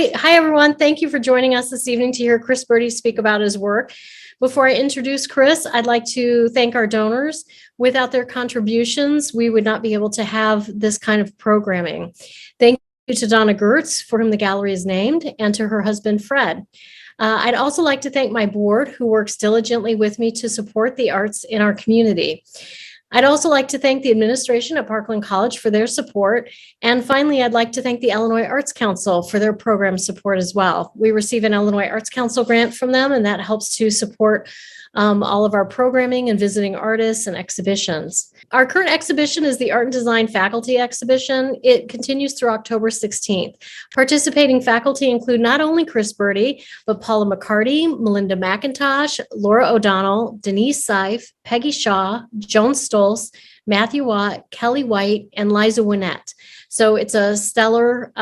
Hi, everyone. Thank you for joining us this evening to hear Chris Berti speak about his work. Before I introduce Chris, I'd like to thank our donors. Without their contributions, we would not be able to have this kind of programming. Thank you to Donna Gertz, for whom the gallery is named, and to her husband, Fred. I'd also like to thank my board, who works diligently with me to support the arts in our community. I'd also like to thank the administration at Parkland College for their support. And finally, I'd like to thank the Illinois Arts Council for their program support as well. We receive an Illinois Arts Council grant from them, and that helps to support all of our programming and visiting artists and exhibitions. Our current exhibition is the Art and Design Faculty Exhibition. It continues through October 16th. Participating faculty include not only Chris Berti, but Paula McCarty, Melinda McIntosh, Laura O'Donnell, Denise Seif, Peggy Shaw, Joan Stolz, Matthew Watt, Kelly White, and Liza Winnett. So it's a stellar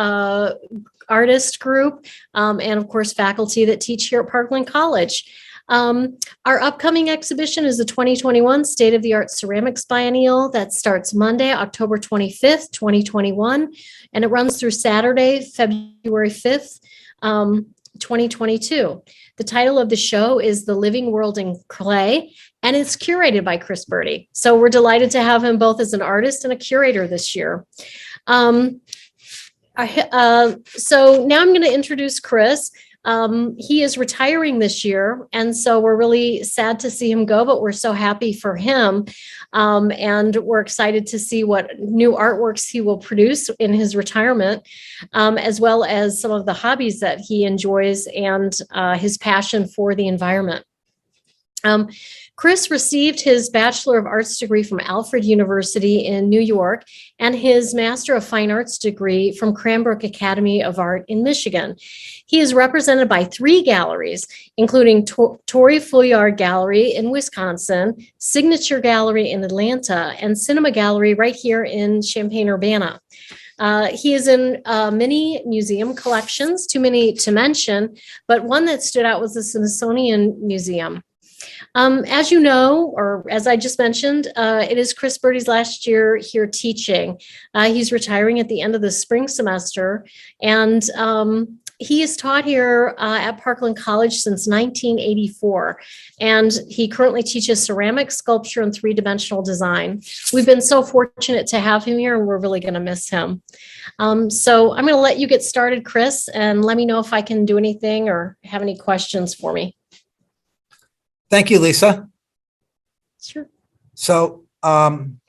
artist group, and of course, faculty that teach here at Parkland College. Our upcoming exhibition is the 2021 State of the Art Ceramics Biennial that starts Monday, October 25th, 2021, and it runs through Saturday, February 5th, 2022. The title of the show is The Living World in Clay, and it's curated by Chris Berti. So we're delighted to have him both as an artist and a curator this year. So now I'm going to introduce Chris. He is retiring this year, and so we're really sad to see him go, but we're so happy for him. And we're excited to see what new artworks he will produce in his retirement, as well as some of the hobbies that he enjoys and his passion for the environment. Chris received his Bachelor of Arts degree from Alfred University in New York and his Master of Fine Arts degree from Cranbrook Academy of Art in Michigan. He is represented by 3 galleries, including Torrey Fouillard Gallery in Wisconsin, Signature Gallery in Atlanta, and Cinema Gallery right here in Champaign-Urbana. He is in many museum collections, too many to mention, but one that stood out was the Smithsonian Museum. As you know, or as I just mentioned, it is Chris Berti's last year here teaching. He's retiring at the end of the spring semester, and he has taught here at Parkland College since 1984, and he currently teaches ceramic sculpture and 3-dimensional design. We've been so fortunate to have him here, and we're really going to miss him. So I'm going to let you get started, Chris, and let me know if I can do anything or have any questions for me. Thank you, Lisa. Sure. So what I'm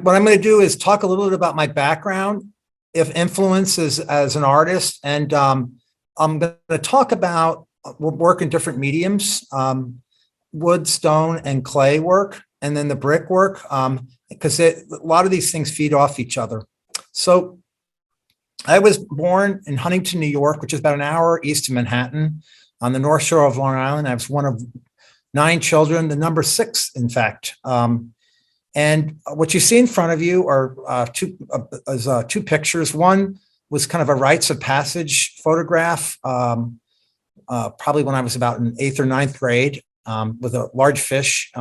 going to do is talk a little bit about my background, if influences as an artist, and I'm going to talk about work in different mediums, wood, stone, and clay work, and then the brick work, because a lot of these things feed off each other. So I was born in Huntington, New York, which is about an hour east of Manhattan on the North Shore of Long Island. I was one of 9 children, the number 6, in fact. And what you see in front of you are 2 pictures. One was kind of a rites of passage photograph, probably when I was about in 8th or 9th grade, with a large fish.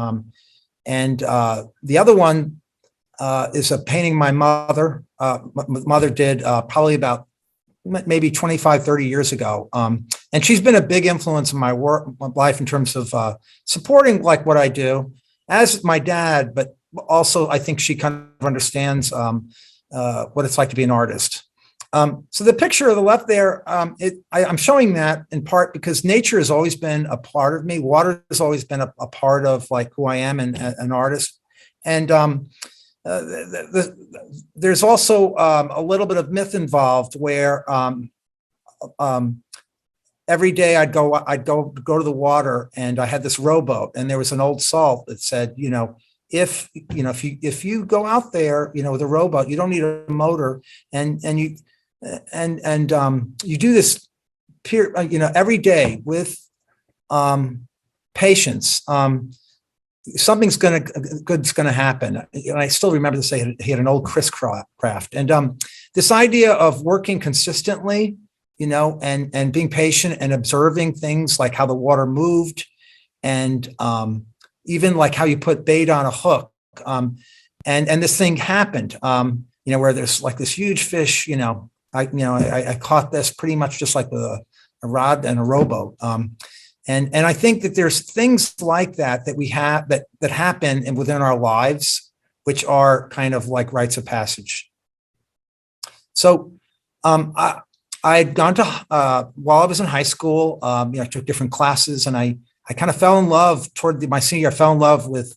And the other one is a painting my mother did probably about maybe 25, 30 years ago. And she's been a big influence in my life in terms of supporting like what I do as my dad, but also I think she kind of understands what it's like to be an artist. So the picture of the left there, I'm showing that in part because nature has always been a part of me. Water has always been a part of like who I am and an artist. And there's also a little bit of myth involved where every day I'd go to the water, and I had this rowboat, and there was an old salt that said, if you go out there, with a rowboat, you don't need a motor, and you do this every day with patience. Something's good's gonna happen. And I still remember this. He had an old Chris craft, and this idea of working consistently, and being patient and observing things like how the water moved, and even like how you put bait on a hook, and this thing happened. Where there's like this huge fish, I caught this pretty much just like a rod and a rowboat. And I think that there's things like that we have that happen within our lives, which are kind of like rites of passage. So I had gone to while I was in high school, I took different classes, and I kind of fell in love toward my senior year. I fell in love with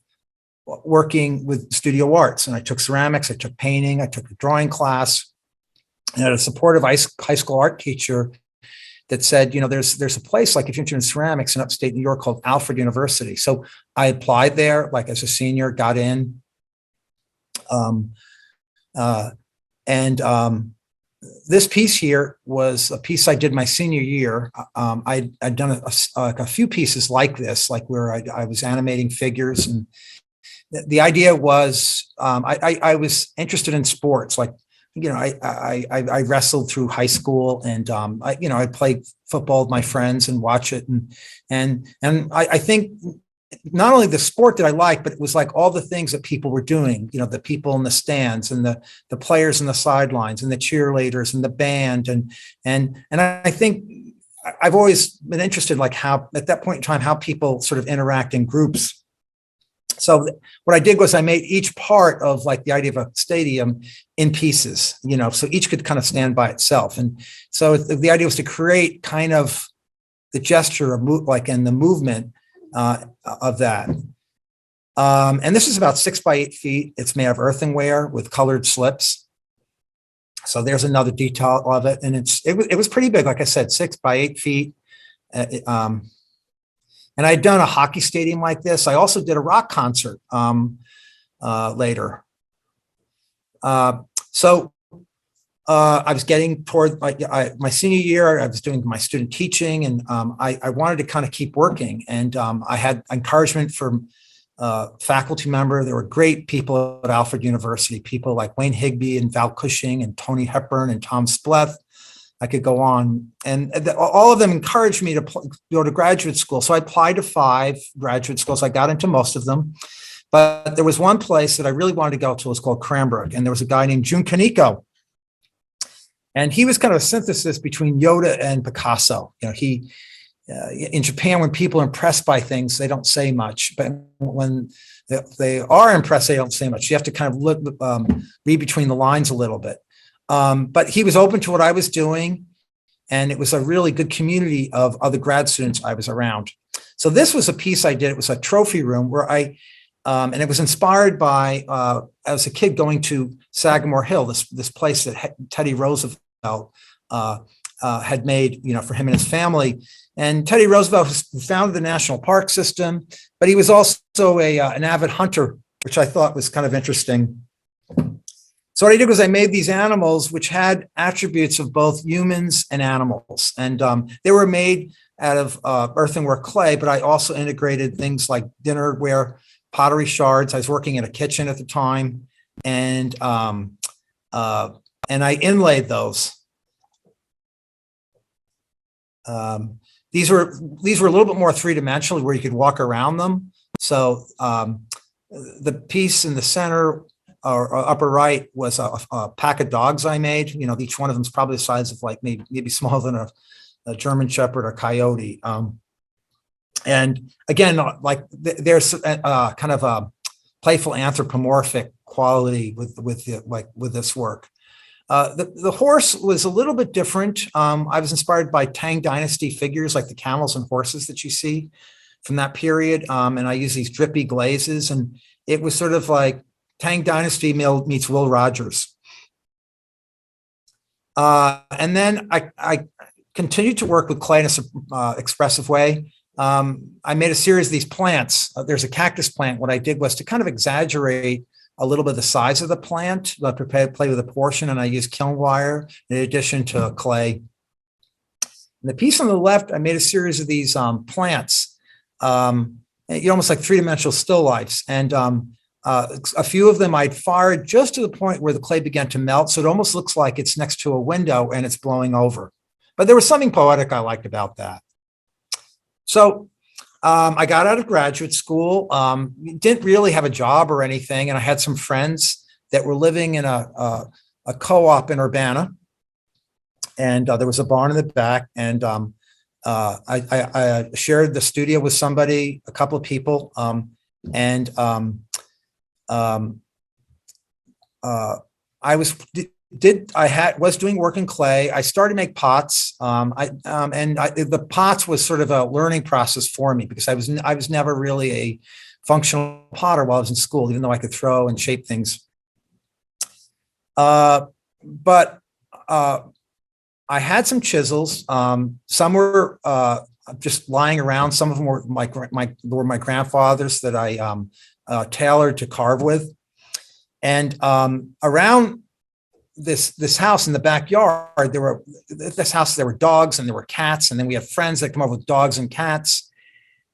working with studio arts, and I took ceramics, I took painting, I took a drawing class, and I had a supportive high school art teacher that said, there's a place, like if you're interested in ceramics in upstate New York, called Alfred University. So I applied there, like as a senior, got in. This piece here was a piece I did my senior year. I'd done a few pieces like this, like where I was animating figures. And the idea was, I was interested in sports. Like, I wrestled through high school, and I played football with my friends and watch it. And I think not only the sport that I liked, but it was like all the things that people were doing, the people in the stands, and the players in the sidelines, and the cheerleaders, and the band. And I think I've always been interested, like how at that point in time, how people sort of interact in groups. So what I did was I made each part of like the idea of a stadium in pieces, so each could kind of stand by itself. And so the idea was to create kind of the gesture of and the movement of that. And this is about 6 by 8 feet. It's made of earthenware with colored slips. So there's another detail of it. And it was pretty big. Like I said, 6 by 8 feet. And I'd done a hockey stadium like this. I also did a rock concert later. So I was getting toward my senior year. I was doing my student teaching, and I wanted to kind of keep working. And I had encouragement from faculty member. There were great people at Alfred University, people like Wayne Higbee and Val Cushing and Tony Hepburn and Tom Spleth. I could go on, and all of them encouraged me to go to graduate school. So I applied to 5 graduate schools. I got into most of them, but there was one place that I really wanted to go to. It was called Cranbrook, and there was a guy named Jun Kaneko, and he was kind of a synthesis between Yoda and Picasso. He in Japan, when people are impressed by things, they don't say much, but when they are impressed, they don't say much. You have to kind of read between the lines a little bit. But he was open to what I was doing, and it was a really good community of other grad students I was around. So this was a piece I did. It was a trophy room where and it was inspired by, as a kid, going to Sagamore Hill, this place that Teddy Roosevelt had made, for him and his family. And Teddy Roosevelt founded the National Park System, but he was also an avid hunter, which I thought was kind of interesting. So what I did was I made these animals which had attributes of both humans and animals. And they were made out of earthenware clay, but I also integrated things like dinnerware, pottery shards. I was working in a kitchen at the time, and I inlaid those. These were a little bit more three-dimensional, where you could walk around them. So the piece in the center or upper right was a pack of dogs I made. Each one of them is probably the size of like maybe smaller than a German Shepherd or Coyote. And again, like there's kind of a playful anthropomorphic quality with this work. The horse was a little bit different. I was inspired by Tang Dynasty figures, like the camels and horses that you see from that period. And I use these drippy glazes, and it was sort of like Tang Dynasty meets Will Rogers. And then I continued to work with clay in an expressive way. I made a series of these plants. There's a cactus plant. What I did was to kind of exaggerate a little bit the size of the plant. I play with a portion, and I used kiln wire in addition to clay. And the piece on the left, I made a series of these plants, almost like three-dimensional still lifes. And a few of them I'd fired just to the point where the clay began to melt. So it almost looks like it's next to a window and it's blowing over. But there was something poetic I liked about that. So I got out of graduate school, didn't really have a job or anything. And I had some friends that were living in a co-op in Urbana. and there was a barn in the back, and I shared the studio with somebody, a couple of people, and I was doing work in clay. I started to make pots. The pots was sort of a learning process for me because I was never really a functional potter while I was in school, even though I could throw and shape things. But I had some chisels. Some were just lying around. Some of them were my grandfather's that I tailored to carve with. And around this house in the backyard, there were dogs and there were cats, and then we had friends that come over with dogs and cats.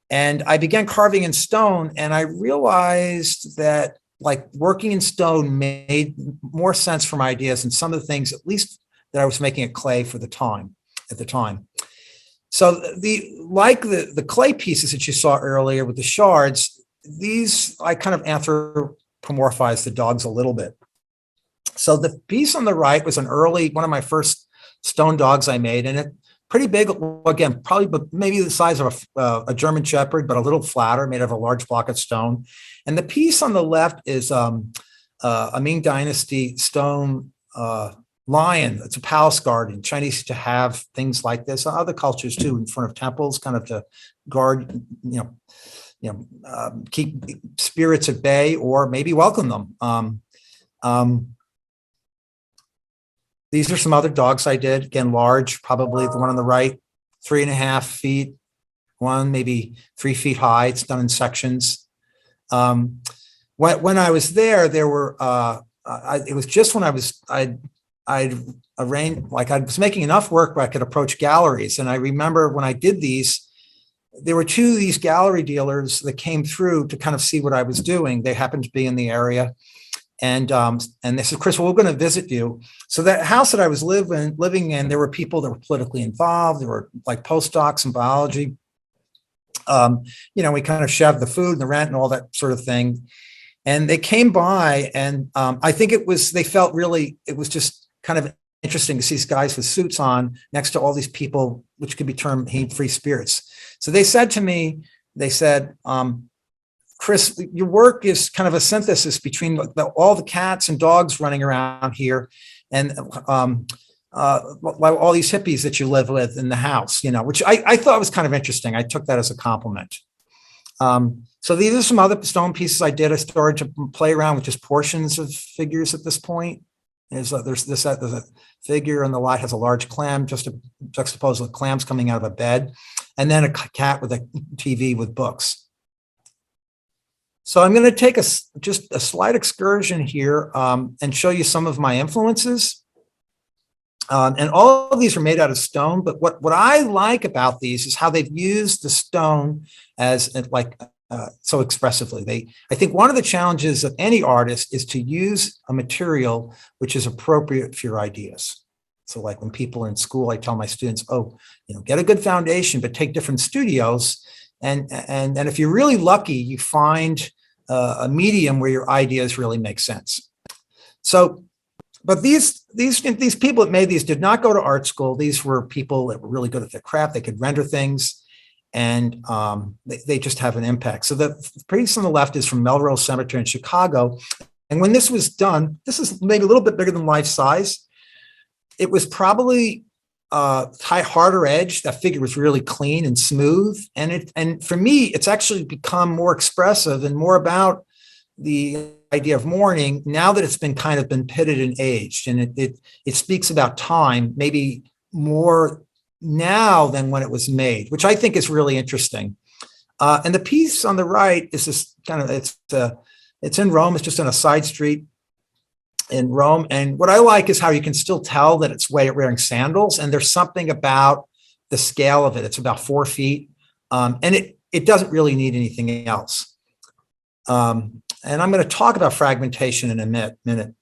And I began carving in stone, and I realized that like working in stone made more sense for my ideas and some of the things, at least that I was making at clay at the time. So the clay pieces that you saw earlier with the shards, these I kind of anthropomorphized the dogs a little bit. So the piece on the right was one of my first stone dogs I made, and it pretty big, again, probably maybe the size of a German Shepherd, but a little flatter, made of a large block of stone. And the piece on the left is a Ming Dynasty stone lion. It's a palace guardian. Chinese used to have things like this, other cultures too, in front of temples, kind of to guard, keep spirits at bay or maybe welcome them. These are some other dogs I did, again, large, probably the one on the right, 3.5 feet, one maybe 3 feet high. It's done in sections. When I was there were, it was just when I'd arranged, like I was making enough work where I could approach galleries. And I remember when I did these, there were 2 of these gallery dealers that came through to kind of see what I was doing. They happened to be in the area. And they said, Chris, well, we're going to visit you. So that house that I was living in, there were people that were politically involved. There were like postdocs in biology. We kind of shoved the food and the rent and all that sort of thing. And they came by, and I think it was just kind of interesting to see these guys with suits on next to all these people, which could be termed free spirits. So they said to me, Chris, your work is kind of a synthesis between all the cats and dogs running around here and all these hippies that you live with in the house, which I thought was kind of interesting. I took that as a compliment. So these are some other stone pieces I did. I started to play around with just portions of figures at this point. There's a figure on the lot has a large clam, just juxtaposed with clams coming out of a bed, and then a cat with a TV with books. So I'm going to take just a slight excursion here and show you some of my influences. And all of these are made out of stone, but what I like about these is how they've used the stone as so expressively. I think one of the challenges of any artist is to use a material which is appropriate for your ideas. So like when people are in school, I tell my students, get a good foundation, but take different studios. And if you're really lucky, you find a medium where your ideas really make sense. So, but these people that made these did not go to art school. These were people that were really good at their craft. They could render things, and they just have an impact. So the piece on the left is from Melrose Cemetery in Chicago. And when this was done, this is maybe a little bit bigger than life size. It was probably harder edge. That figure was really clean and smooth. And for me, it's actually become more expressive and more about the idea of mourning now that it's been pitted and aged. And it speaks about time, maybe more now than when it was made, which I think is really interesting. And the piece on the right is this it's in Rome. It's just on a side street in Rome. And what I like is how you can still tell that it's wearing sandals. And there's something about the scale of it. It's about 4 feet. And it doesn't really need anything else. And I'm going to talk about fragmentation in a minute.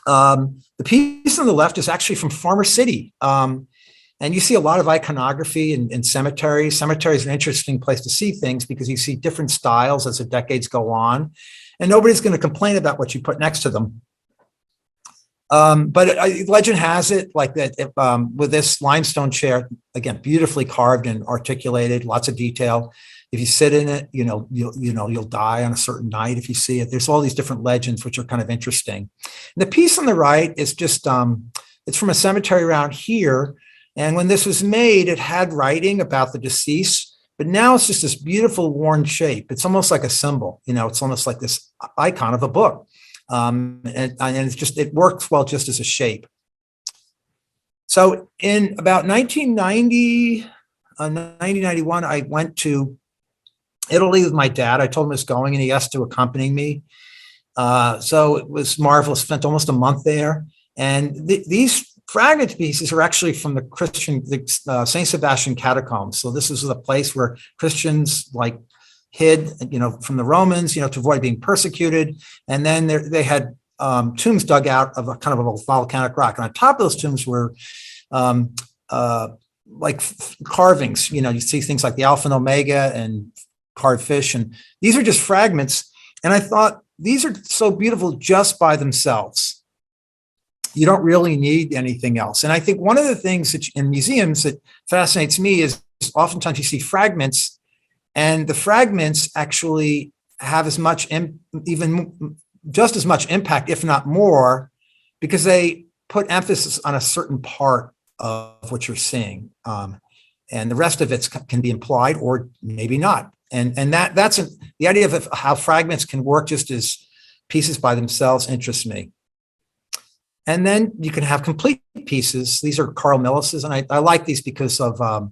The piece on the left is actually from Farmer City. And you see a lot of iconography in cemeteries. Cemeteries are an interesting place to see things because you see different styles as the decades go on. And nobody's going to complain about what you put next to them. But legend has it like that with this limestone chair, again, beautifully carved and articulated, lots of detail. If you sit in it, you'll die on a certain night if you see it. There's all these different legends which are kind of interesting. And the piece on the right is just it's from a cemetery around here. And when this was made, it had writing about the deceased, but now it's just this beautiful worn shape. It's almost like a symbol, it's almost like this icon of a book. And it's just, it works well just as a shape. So in about 1990, 1991, I went to Italy with my dad. I told him I was going and he asked to accompany me. So it was marvelous, spent almost a month there. And these fragment pieces are actually from the St. Sebastian catacombs. So this is the place where Christians hid, from the Romans, to avoid being persecuted. And then they had tombs dug out of a kind of a volcanic rock. And on top of those tombs were carvings. You see things like the Alpha and Omega and carved fish. And these are just fragments. And I thought these are so beautiful just by themselves. You don't really need anything else. And I think one of the things in museums that fascinates me is oftentimes you see fragments, and the fragments actually have as much, even just as much impact, if not more, because they put emphasis on a certain part of what you're seeing. And the rest of it can be implied or maybe not. And that's the idea of how fragments can work just as pieces by themselves interests me. And then you can have complete pieces. These are Carl Millices, and I like these because of a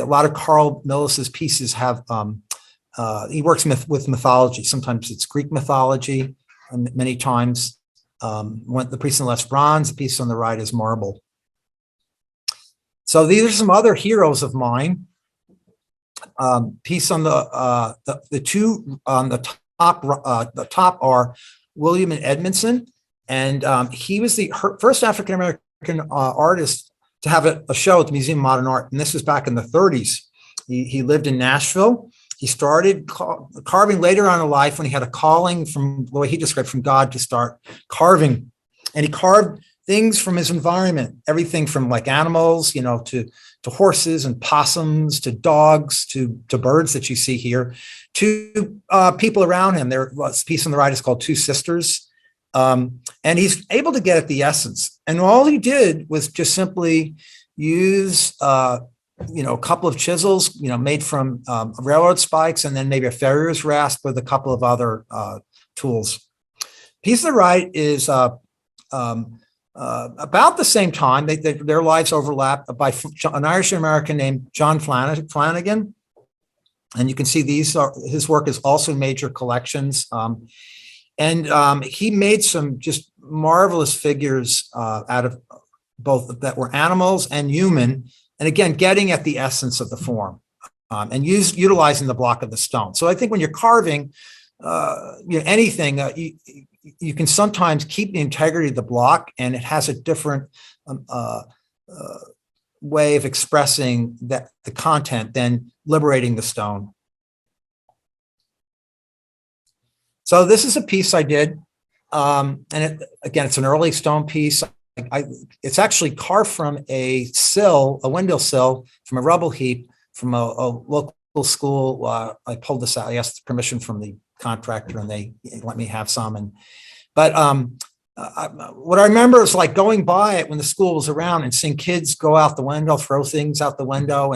lot of Carl Millices pieces have. He works with mythology. Sometimes it's Greek mythology, and many times the piece on the left's bronze. The piece on the right is marble. So these are some other heroes of mine. Piece on the two on the top are William and Edmondson. And he was the first African-American artist to have a show at the Museum of Modern Art. And this was back in the 30s. He lived in Nashville. He started carving later on in life when he had a calling from the way he described from God to start carving. And he carved things from his environment, everything from animals, to horses and possums, to dogs, to birds that you see here, to people around him. There was a piece on the right is called Two Sisters. And he's able to get at the essence. And all he did was just simply use, a couple of chisels, made from railroad spikes, and then maybe a farrier's rasp with a couple of other tools. Piece of the right is about the same time. Their lives overlap by an Irish American named John Flanagan. And you can see his work is also in major collections. And he made some just marvelous figures out of both that were animals and human. And again, getting at the essence of the form and utilizing the block of the stone. So I think when you're carving anything, you can sometimes keep the integrity of the block, and it has a different way of expressing the content than liberating the stone. So this is a piece I did, and it's an early stone piece. It's actually carved from a windowsill from a rubble heap from a local school. I pulled this out. I asked permission from the contractor, and they let me have some. But what I remember is going by it when the school was around and seeing kids go out the window, throw things out the window,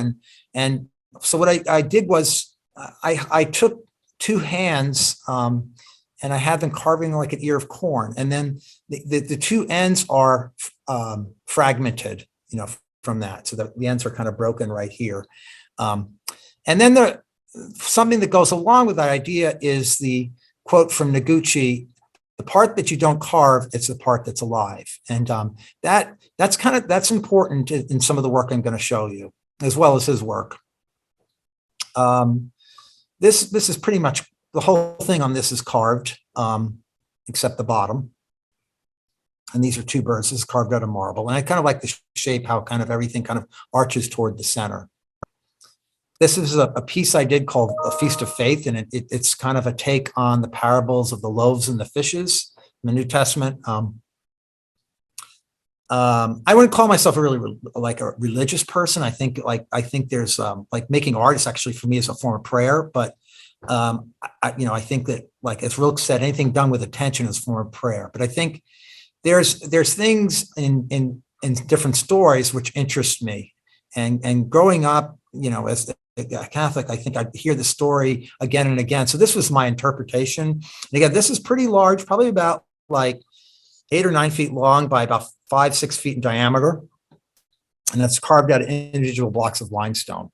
and so what I did was I took two hands. And I had them carving like an ear of corn. And then the two ends are fragmented, from that. So the ends are kind of broken right here. And then something that goes along with that idea is the quote from Noguchi: "The part that you don't carve, it's the part that's alive." And that's important in some of the work I'm going to show you, as well as his work. This is pretty much the whole thing on this is carved, except the bottom. And these are two birds. This is carved out of marble. And I kind of like the shape, how kind of everything kind of arches toward the center. This is a piece I did called A Feast of Faith, and it's kind of a take on the parables of the loaves and the fishes in the New Testament. I wouldn't call myself a really like a religious person. I think there's like making art is actually for me is a form of prayer, but I think that, like as Wilkes said, anything done with attention is a form of prayer. But I think there's things in different stories which interest me, and growing up, as a Catholic, I think I hear the story again and again. So this was my interpretation. And again, this is pretty large, probably about like 8 or 9 feet long by about 5-6 feet in diameter. And that's carved out of individual blocks of limestone.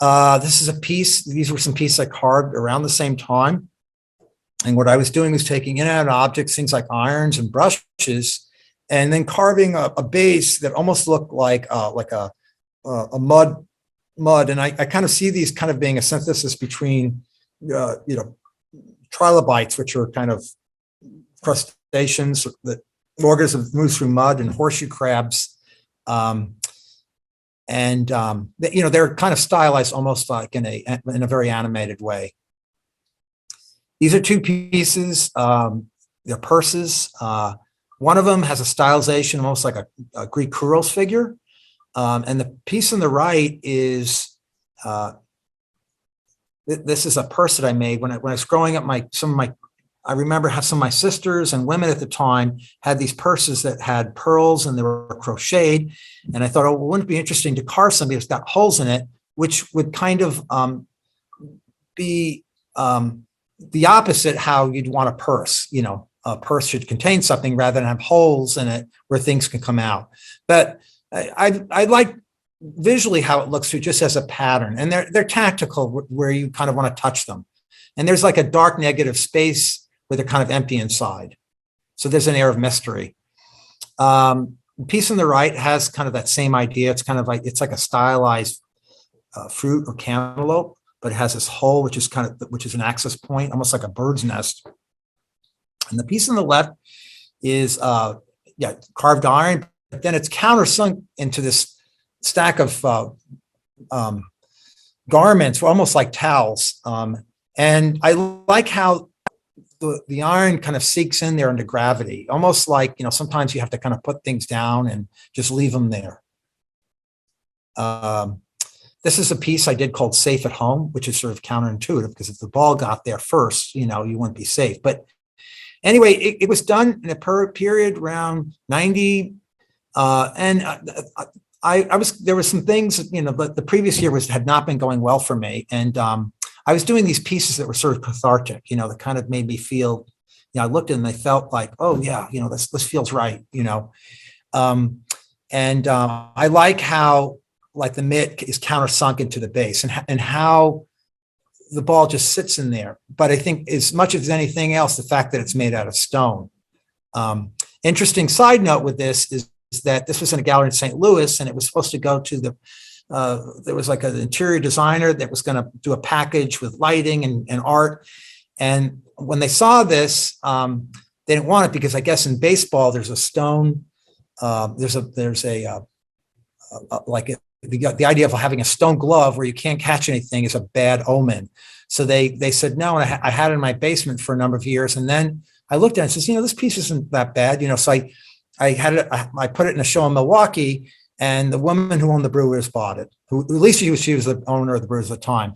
This is a piece. These were some pieces I carved around the same time. And what I was doing was taking in and out objects, things like irons and brushes, and then carving a base that almost looked like a mud. And I kind of see these kind of being a synthesis between, trilobites, which are kind of crustaceans that organisms move through mud, and horseshoe crabs. They're kind of stylized almost like in a very animated way. These are 2 pieces. They're purses. One of them has a stylization almost like a Greek Kouros figure. And the piece on the right is, this is a purse that I made when I was growing up. I remember some of my sisters and women at the time had these purses that had pearls and they were crocheted. And I thought, oh, well, wouldn't it be interesting to carve something that's got holes in it, which would kind of be the opposite how you'd want a purse. A purse should contain something rather than have holes in it where things can come out. But I like visually how it looks through just as a pattern, and they're tactical where you kind of want to touch them. And there's like a dark negative space where they're kind of empty inside. So there's an air of mystery. The piece on the right has kind of that same idea. It's kind of like, it's like a stylized fruit or cantaloupe, but it has this hole, which is an access point, almost like a bird's nest. And the piece on the left is carved iron, but then it's countersunk into this stack of garments, almost like towels. And I like how the iron kind of sinks in there into gravity, almost like, sometimes you have to kind of put things down and just leave them there. This is a piece I did called Safe at Home, which is sort of counterintuitive because if the ball got there first, you wouldn't be safe. But anyway, it was done in a period around 90. There were some things, but the previous year had not been going well for me. And I was doing these pieces that were sort of cathartic, that kind of made me feel, I looked at them and I felt like, oh yeah, this feels right, I like how like the mitt is countersunk into the base and how the ball just sits in there. But I think as much as anything else, the fact that it's made out of stone. Interesting side note with this is that this was in a gallery in St. Louis, and it was supposed to go to there was like an interior designer that was going to do a package with lighting and art. And when they saw this, they didn't want it because I guess in baseball, there's a stone, the idea of having a stone glove where you can't catch anything is a bad omen. So they said no, and I had it in my basement for a number of years. And then I looked at it and says, this piece isn't that bad. So I put it in a show in Milwaukee, and the woman who owned the Brewers bought it. At least she was the owner of the Brewers at the time.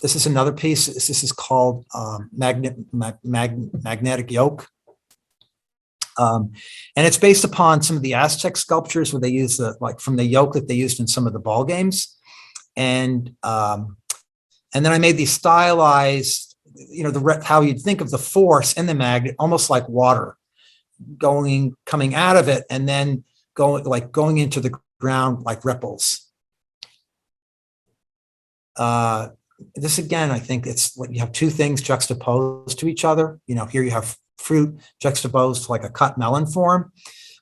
This is another piece. This is called Magnetic Yoke. And it's based upon some of the Aztec sculptures where they use from the yoke that they used in some of the ball games. And then I made these stylized, how you'd think of the force in the magnet, almost like water coming out of it and then going into the ground like ripples. This again, I think it's what you have 2 things juxtaposed to each other. Here you have fruit juxtaposed to like a cut melon form.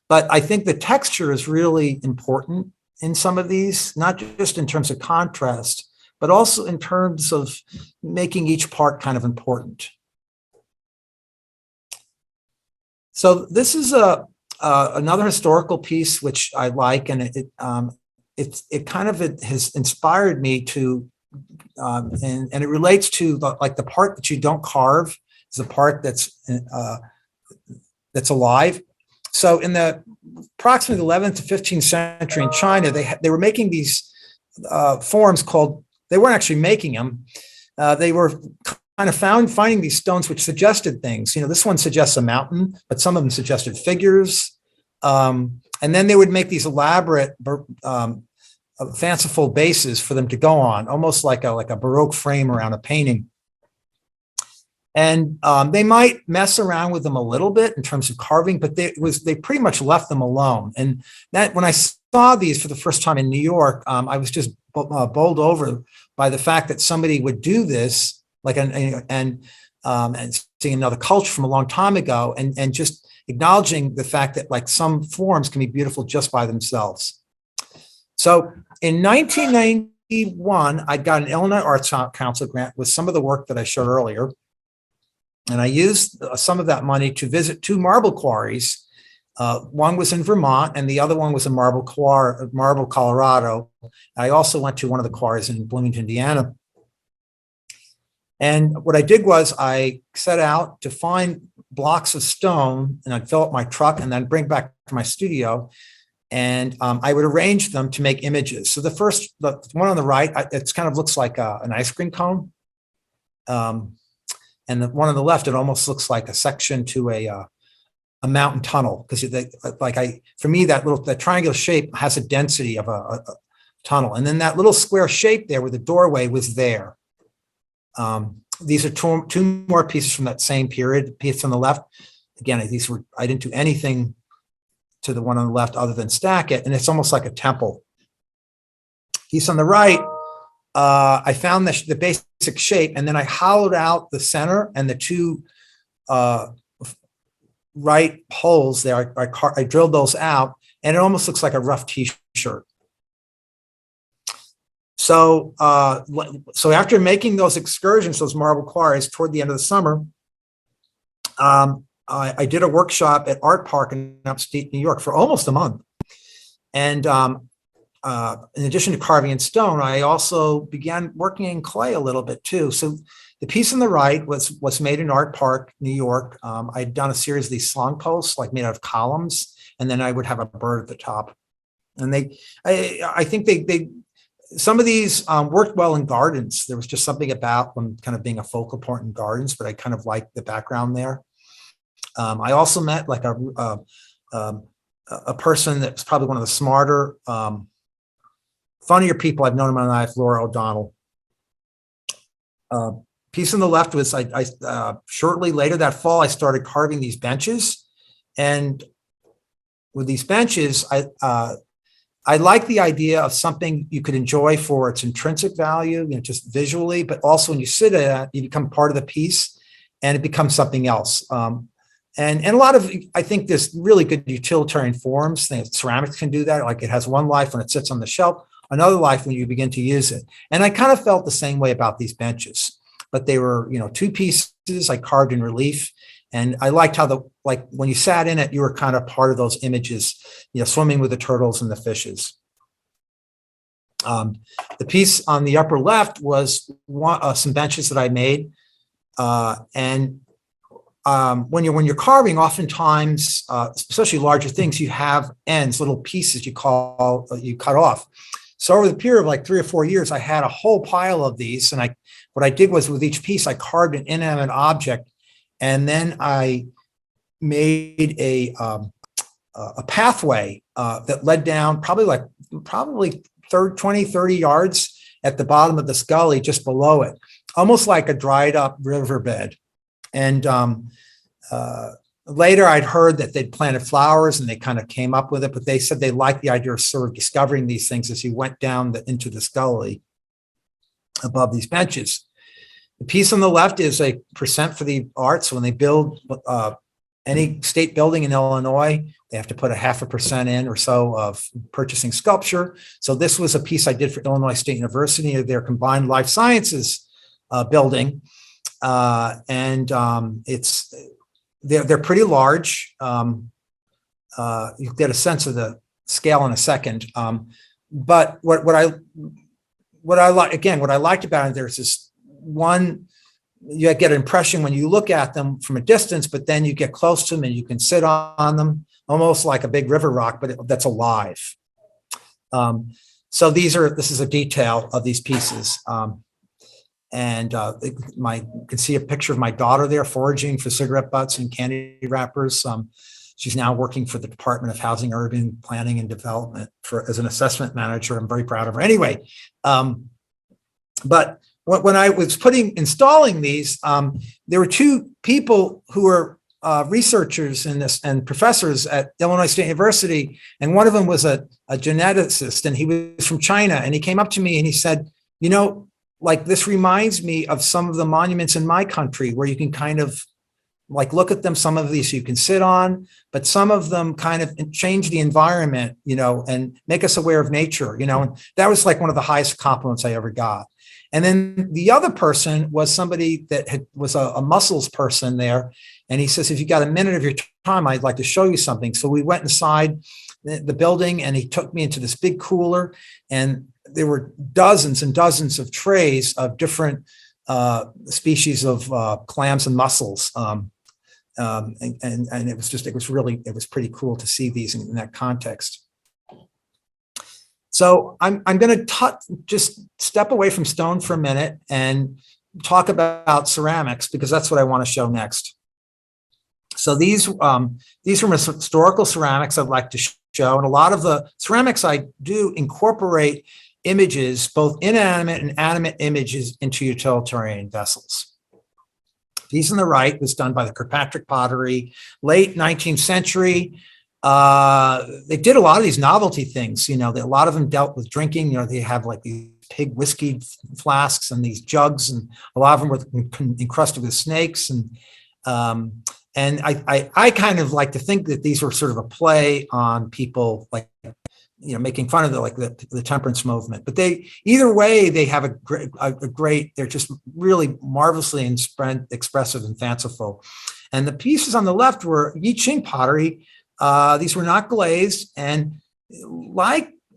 But I think the texture is really important in some of these, not just in terms of contrast, but also in terms of making each part kind of important. So this is another historical piece which I like, and it kind of has inspired me to, and it relates to the part that you don't carve is the part that's alive. So in the approximately 11th to 15th century in China, they were making these forms called, they weren't actually making them. They were kind of finding these stones which suggested things. This one suggests a mountain, but some of them suggested figures. And then they would make these elaborate, fanciful bases for them to go on, almost like a Baroque frame around a painting. And they might mess around with them a little bit in terms of carving, but they pretty much left them alone. And that, when I saw these for the first time in New York, I was just bowled over by the fact that somebody would do this, and seeing another culture from a long time ago, and just acknowledging the fact that some forms can be beautiful just by themselves. So in 1991, I got an Illinois Arts Council grant with some of the work that I showed earlier. And I used some of that money to visit 2 marble quarries. One was in Vermont and the other one was in Marble, Colorado. I also went to one of the quarries in Bloomington, Indiana. And what I did was I set out to find blocks of stone, and I'd fill up my truck and then bring back to my studio. And I would arrange them to make images. So the one on the right, it kind of looks like an ice cream cone. And the one on the left, it almost looks like a section to a mountain tunnel, because for me, that triangular shape has a density of a tunnel. And then that little square shape there with the doorway was there. These are two more pieces from that same period. The piece on the left, again, I didn't do anything to the one on the left other than stack it, and it's almost like a temple. Piece on the right, I found the basic shape, and then I hollowed out the center and the 2 right holes there. I drilled those out, and it almost looks like a rough T-shirt. So after making those excursions, those marble quarries, toward the end of the summer, I did a workshop at Art Park in upstate New York for almost a month. And in addition to carving in stone, I also began working in clay a little bit too. So the piece on the right was made in Art Park, New York. I'd done a series of these slung posts, made out of columns, and then I would have a bird at the top. And I think some of these worked well in gardens. There was just something about them kind of being a focal point in gardens, but I kind of liked the background there. I also met a person that was probably one of the smarter, funnier people I've known in my life, Laura O'Donnell. Piece on the left was shortly later that fall, I started carving these benches, and with these benches, I like the idea of something you could enjoy for its intrinsic value, just visually, but also when you sit at it, you become part of the piece, and it becomes something else. And a lot of, I think there's really good utilitarian forms. Ceramics can do that. It has one life when it sits on the shelf, another life when you begin to use it. And I kind of felt the same way about these benches, but they were, 2 pieces I carved in relief. And I liked how when you sat in it, you were kind of part of those images, swimming with the turtles and the fishes. The piece on the upper left was some benches that I made. When you're carving, oftentimes, especially larger things, you have ends, little pieces you cut off. So over the period of 3 or 4 years, I had a whole pile of these. And what I did was with each piece, I carved an inanimate object. And then I made a pathway that led down probably 20, 30 yards at the bottom of this gully just below it, almost like a dried up riverbed. And later I'd heard that they'd planted flowers and they kind of came up with it, but they said they liked the idea of sort of discovering these things as you went down into this gully above these benches. The piece on the left is a percent for the arts. When they build any state building in Illinois, they have to put 0.5% in or so of purchasing sculpture. So this was a piece I did for Illinois State University, their combined life sciences building. They're pretty large. You'll get a sense of the scale in a second. But what I liked about it, there's this one, you get an impression when you look at them from a distance, but then you get close to them and you can sit on them. almost like a big river rock, but that's alive. So this is a detail of these pieces. And you can see a picture of my daughter there foraging for cigarette butts and candy wrappers. She's now working for the Department of Housing, Urban Planning and Development as an assessment manager. I'm very proud of her. Anyway, but when I was installing these, there were two people who were researchers in this and professors at Illinois State University, and one of them was a geneticist, and he was from China, and he came up to me and he said, like, this reminds me of some of the monuments in my country where you can kind of like look at them. Some of these you can sit on, but some of them kind of change the environment, and make us aware of nature, and that was like one of the highest compliments I ever got. And then the other person was somebody that was a mussels person there. And he says, if you got a minute of your time, I'd like to show you something. So we went inside the building, and he took me into this big cooler, and there were dozens and dozens of trays of different species of clams and mussels. And it was pretty cool to see these in that context. So I'm going to just step away from stone for a minute and talk about ceramics, because that's what I want to show next. So these are historical ceramics I'd like to show, and a lot of the ceramics I do incorporate images, both inanimate and animate images, into utilitarian vessels. These on the right was done by the Kirkpatrick Pottery, late 19th century. They did a lot of these novelty things. A lot of them dealt with drinking. They have like these pig whiskey flasks and these jugs, and a lot of them were encrusted with snakes. And I kind of like to think that these were sort of a play on people, like, making fun of the temperance movement. But either way, they have a great, they're just really marvelously expressive and fanciful. And the pieces on the left were I Ching pottery. These were not glazed, and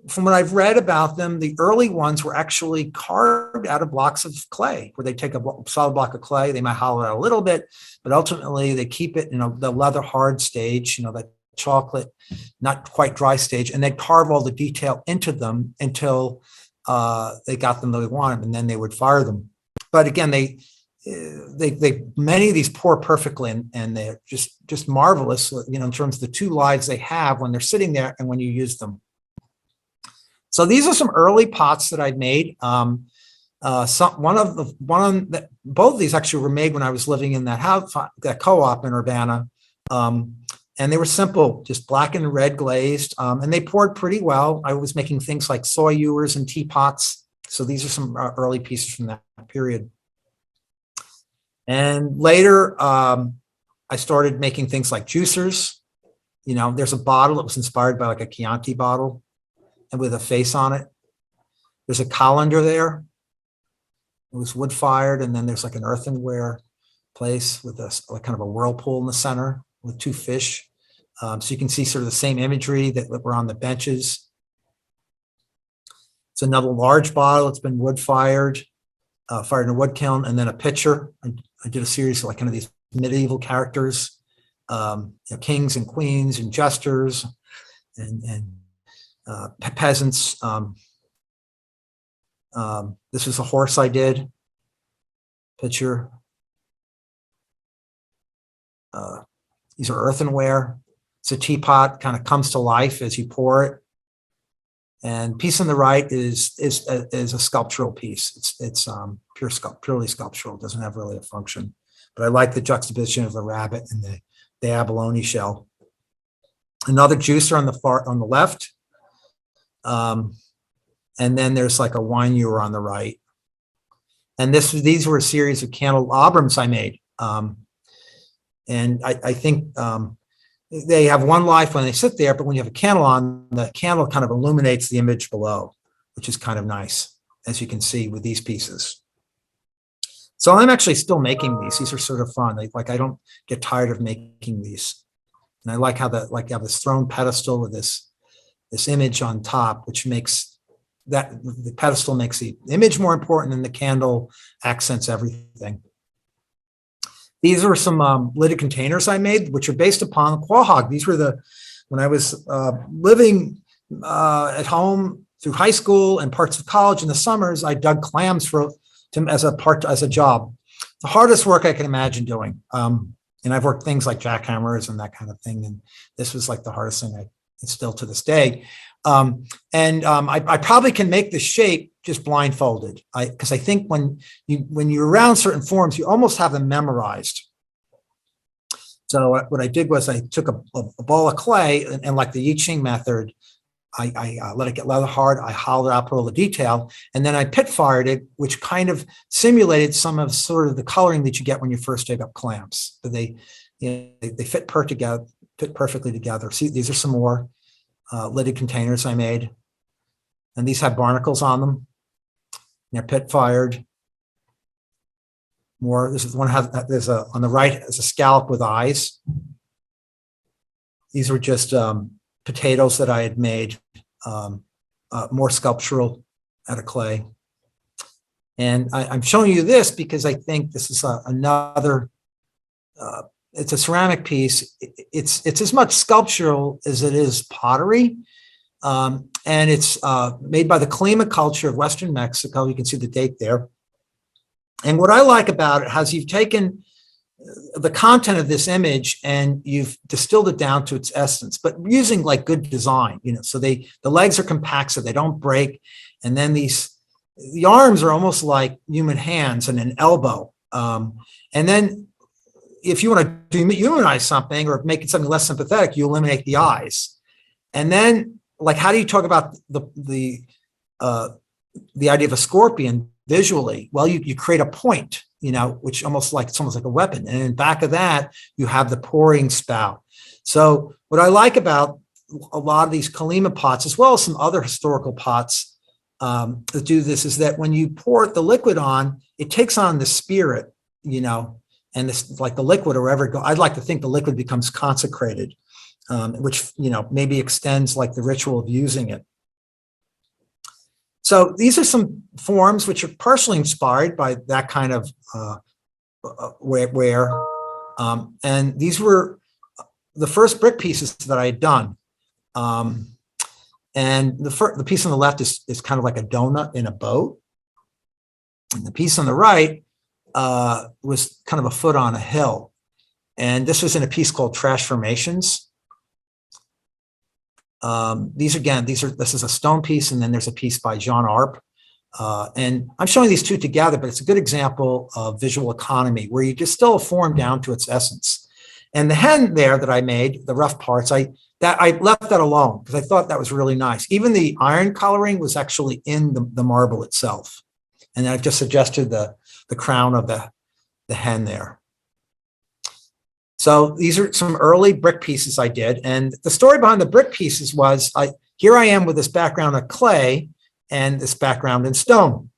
from what I've read about them, the early ones were actually carved out of blocks of clay, where they take a solid block of clay, they might hollow it out a little bit, but ultimately they keep it in the leather hard stage, that chocolate, not quite dry stage, and they carve all the detail into them until they got them the way they wanted, and then they would fire them. But again, they many of these pour perfectly, and they're just marvelous, in terms of the two lives they have when they're sitting there and when you use them. So these are some early pots that I'd made. Both of these actually were made when I was living in that house, that co-op in Urbana. And they were simple, just black and red glazed, and they poured pretty well. I was making things like soy ewers and teapots. So these are some early pieces from that period. And later, I started making things like juicers. There's a bottle that was inspired by like a Chianti bottle, and with a face on it. There's a colander there. It was wood fired, and then there's like an earthenware place with like kind of a whirlpool in the center with two fish. So you can see sort of the same imagery that were on the benches. It's another large bottle. It's been wood fired in a wood kiln, and then a pitcher. I did a series of like kind of these medieval characters, kings and queens and jesters and peasants. This is a horse I did. Picture. These are earthenware. It's a teapot, kind of comes to life as you pour it. And piece on the right is a sculptural piece. It's purely sculptural. It doesn't have really a function. But I like the juxtaposition of the rabbit and the abalone shell. Another juicer on the left. And then there's like a wine ewer on the right. And these were a series of candelabras I made. And I think they have one life when they sit there, but when you have a candle on, the candle kind of illuminates the image below, which is kind of nice, as you can see with these pieces. So I'm actually still making these. These are sort of fun. I don't get tired of making these. And I like how you have this throne pedestal with this image on top, which makes the pedestal makes the image more important, and the candle accents everything. These are some lidded containers I made, which are based upon quahog. These were the when I was living at home through high school and parts of college in the summers, I dug clams as a job. The hardest work I can imagine doing. And I've worked things like jackhammers and that kind of thing. And this was like the hardest thing it's still to this day. I probably can make the shape just blindfolded. Because I think when you're around certain forms, you almost have them memorized. So what I did was I took a ball of clay and like the I Ching method, I let it get leather hard. I hollowed out all the detail, and then I pit fired it, which kind of simulated some of sort of the coloring that you get when you first dig up clams. But they fit perfectly together. See, these are some more lidded containers I made, and these have barnacles on them. They're pit fired. More. This is one there's on the right is a scallop with eyes. These were just potatoes that I had made, more sculptural out of clay. And I'm showing you this because I think this is another, it's a ceramic piece. It's as much sculptural as it is pottery. And it's made by the Colima culture of Western Mexico. You can see the date there. And what I like about it is you've taken the content of this image and you've distilled it down to its essence, but using like good design, so the legs are compact so they don't break. And then the arms are almost like human hands and an elbow. And then if you want to dehumanize something or make it something less sympathetic, you eliminate the eyes. And then like, how do you talk about the idea of a scorpion visually? Well, you create a point, which it's almost like a weapon. And in back of that, you have the pouring spout. So what I like about a lot of these Colima pots, as well as some other historical pots that do this, is that when you pour the liquid on, it takes on the spirit, and this like the liquid or wherever it goes. I'd like to think the liquid becomes consecrated, which, maybe extends like the ritual of using it. So these are some forms which are partially inspired by that kind of ware. And these were the first brick pieces that I had done. And the piece on the left is kind of like a donut in a boat. And the piece on the right was kind of a foot on a hill. And this was in a piece called Transformations. This is a stone piece, and then there's a piece by Jean Arp. And I'm showing these two together, but it's a good example of visual economy where you distill a form down to its essence. And the hen there that I made, the rough parts, I left that alone because I thought that was really nice. Even the iron coloring was actually in the marble itself. And I've just suggested the crown of the hen there. So these are some early brick pieces I did. And the story behind the brick pieces was here I am with this background of clay and this background in stone.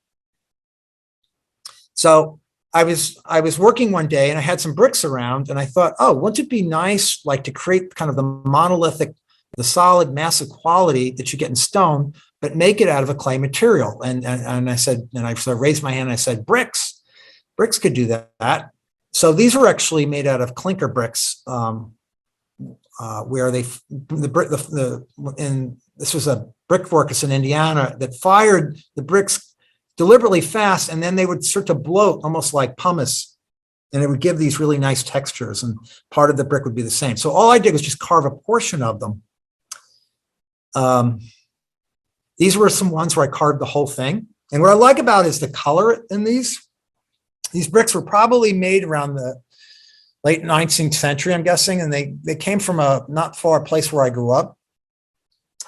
So I was working one day and I had some bricks around and I thought, oh, wouldn't it be nice like to create kind of the monolithic, the solid, massive quality that you get in stone, but make it out of a clay material. And I said, and I sort of raised my hand and I said, bricks could do that. So these were actually made out of clinker bricks, where this was a brick workers in Indiana that fired the bricks deliberately fast, and then they would start to bloat almost like pumice, and it would give these really nice textures, and part of the brick would be the same. So all I did was just carve a portion of them. These were some ones where I carved the whole thing. And what I like about is the color in these. These bricks were probably made around the late 19th century, I'm guessing, and they came from a not far place where I grew up.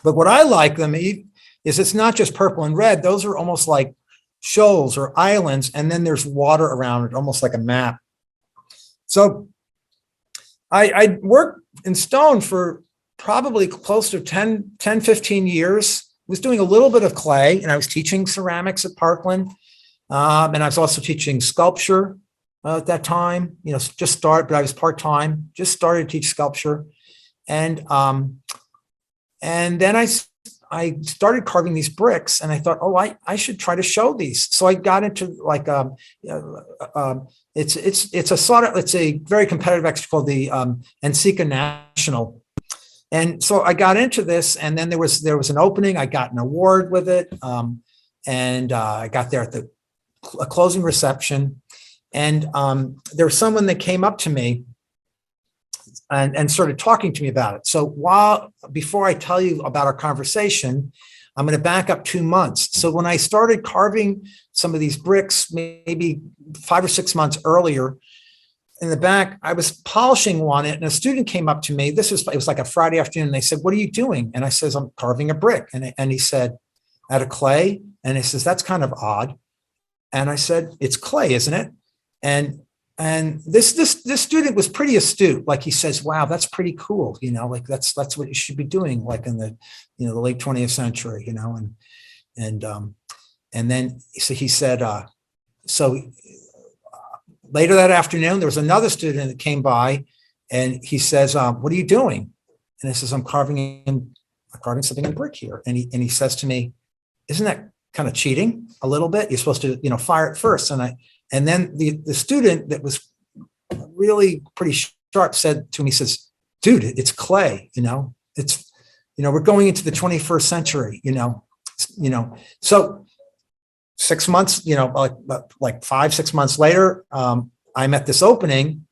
But what I like them is it's not just purple and red. Those are almost like shoals or islands, and then there's water around it, almost like a map. So I worked in stone for probably close to 10, 15 years. I was doing a little bit of clay, and I was teaching ceramics at Parkland. And I was also teaching sculpture at that time, but I was part-time, just started to teach sculpture. And then I started carving these bricks and I thought, oh, I should try to show these. So I got into like, it's a very competitive extra called the Enseca National. And so I got into this, and then there was an opening. I got an award with it, and I got there at a closing reception, and there was someone that came up to me and started talking to me about it. So before I tell you about our conversation, I'm going to back up 2 months. So when I started carving some of these bricks, maybe 5 or 6 months earlier, in the back, I was polishing one, and a student came up to me. It was like a Friday afternoon. And they said, "What are you doing?" And I says, "I'm carving a brick." And he said, "Out of clay?" And he says, "That's kind of odd." And I said, "It's clay, isn't it?" And this student was pretty astute. Like, he says, "Wow, that's pretty cool. Like that's what you should be doing, like in the the late 20th century, and then he said, so later that afternoon, there was another student that came by, and he says, "What are you doing?" And I says, I'm carving something in brick here." And he says to me, "Isn't that kind of cheating a little bit? You're supposed to, fire it first." And then the student that was really pretty sharp said to me, he says, "Dude, it's clay, it's, we're going into the 21st century, So 6 months, like 5-6 months later, I'm at this opening,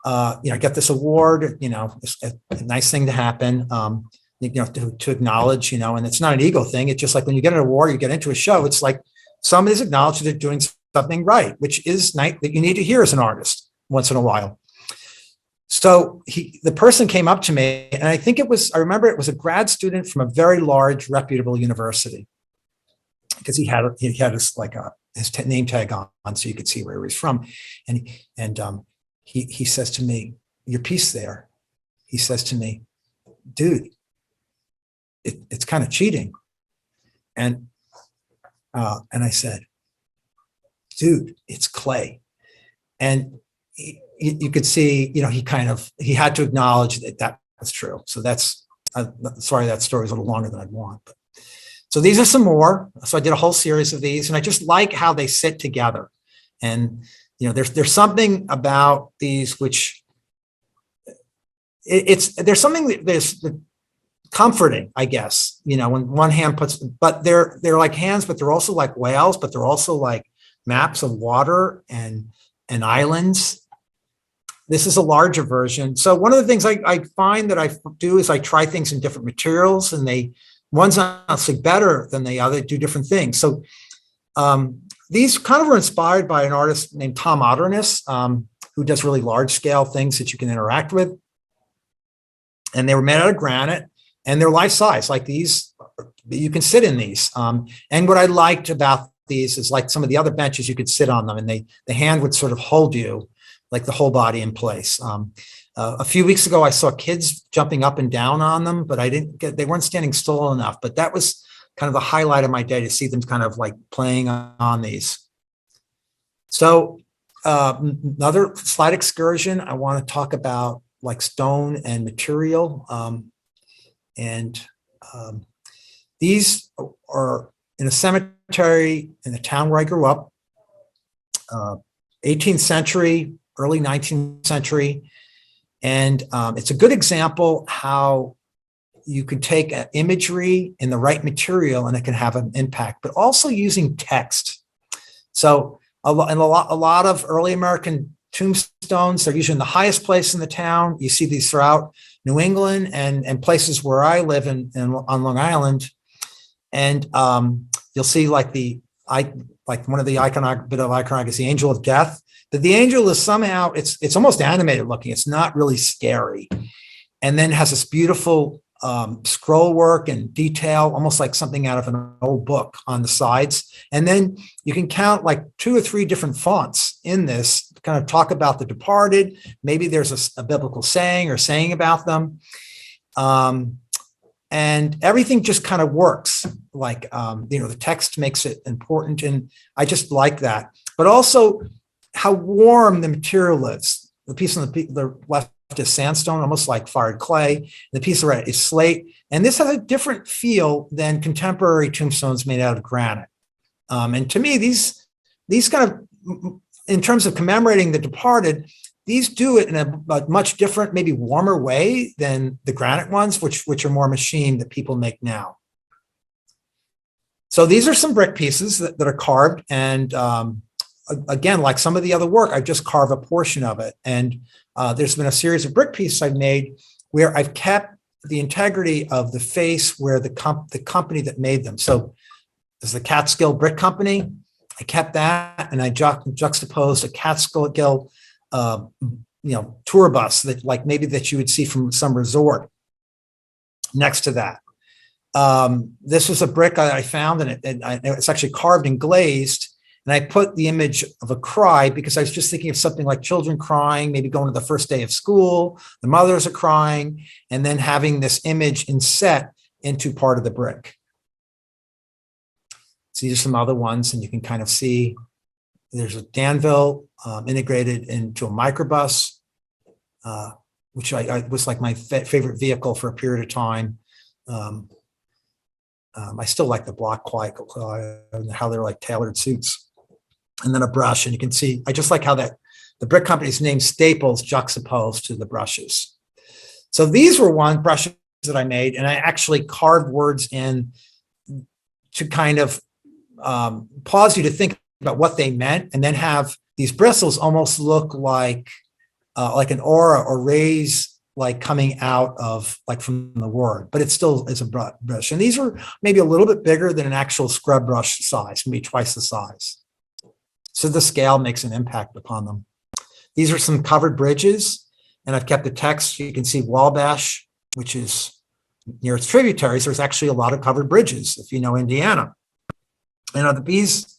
I get this award, it's a nice thing to happen, to acknowledge, and it's not an ego thing. It's just like when you get an award, you get into a show, it's like somebody's acknowledged that they're doing something right, which is nice, that you need to hear as an artist once in a while. So the person came up to me, and I remember it was a grad student from a very large, reputable university, because he had his his name tag on, so you could see where he was from. And he says to me, "Your piece there," he says to me, "Dude, it's kind of cheating." And I said, "Dude, it's clay." And you could see, he had to acknowledge that was true. So that's, sorry, that story is a little longer than I'd want. But so these are some more. So I did a whole series of these, and I just like how they sit together. And, there's something about these, which there's something that there's comforting, I guess, when one hand but they're like hands, but they're also like whales, but they're also like maps of water and islands. This is a larger version. So one of the things I find that I do is I try things in different materials, and one's not necessarily better than the other, do different things. So these kind of were inspired by an artist named Tom Otterness, who does really large scale things that you can interact with. And they were made out of granite, and they're life size, like these. You can sit in these. And what I liked about these is, like some of the other benches, you could sit on them, and the hand would sort of hold you, like the whole body in place. A few weeks ago, I saw kids jumping up and down on them, but they weren't standing still enough. But that was kind of the highlight of my day, to see them kind of like playing on these. So another slight excursion, I want to talk about like stone and material. These are in a cemetery in the town where I grew up, 18th century, early 19th century. And it's a good example how you could take imagery in the right material and it can have an impact, but also using text. So a lot of early American tombstones, they're usually in the highest place in the town. You see these throughout New England and places where I live on Long Island. And you'll see like one of the iconography is the angel of death. That the angel is somehow, it's almost animated looking. It's not really scary. And then has this beautiful scroll work and detail, almost like something out of an old book on the sides. And then you can count like 2 or 3 different fonts in this to kind of talk about the departed. Maybe there's a biblical saying about them. And everything just kind of works. Like, the text makes it important. And I just like that. But also how warm the material is. The piece on the left is sandstone, almost like fired clay. The piece on the right is slate. And this has a different feel than contemporary tombstones made out of granite. And to me, these kind of, in terms of commemorating the departed, these do it in a much different, maybe warmer way than the granite ones, which are more machined that people make now. So these are some brick pieces that are carved. And again, like some of the other work, I just carve a portion of it. And there's been a series of brick pieces I've made where I've kept the integrity of the face where the company that made them. So there's the Catskill Brick Company. I kept that, and I juxtaposed a Catskill tour bus that like maybe that you would see from some resort next to that. This was a brick I found, and it's actually carved and glazed. And I put the image of a cry because I was just thinking of something like children crying, maybe going to the first day of school, the mothers are crying, and then having this image inset into part of the brick. So these are some other ones, and you can kind of see there's a Danville integrated into a microbus, which I was like my favorite vehicle for a period of time. I still like the block quiet, how they're like tailored suits. And then a brush, and you can see, I just like how the brick company's name Staples juxtaposed to the brushes. So these were brushes that I made, and I actually carved words in to kind of pause you to think about what they meant, and then have these bristles almost look like an aura or rays like coming out of like from the word, but it still is a brush. And these are maybe a little bit bigger than an actual scrub brush size, maybe twice the size. So the scale makes an impact upon them. These are some covered bridges, and I've kept the text. You can see Wabash, which is near its tributaries. There's actually a lot of covered bridges, if you know Indiana. And on the B's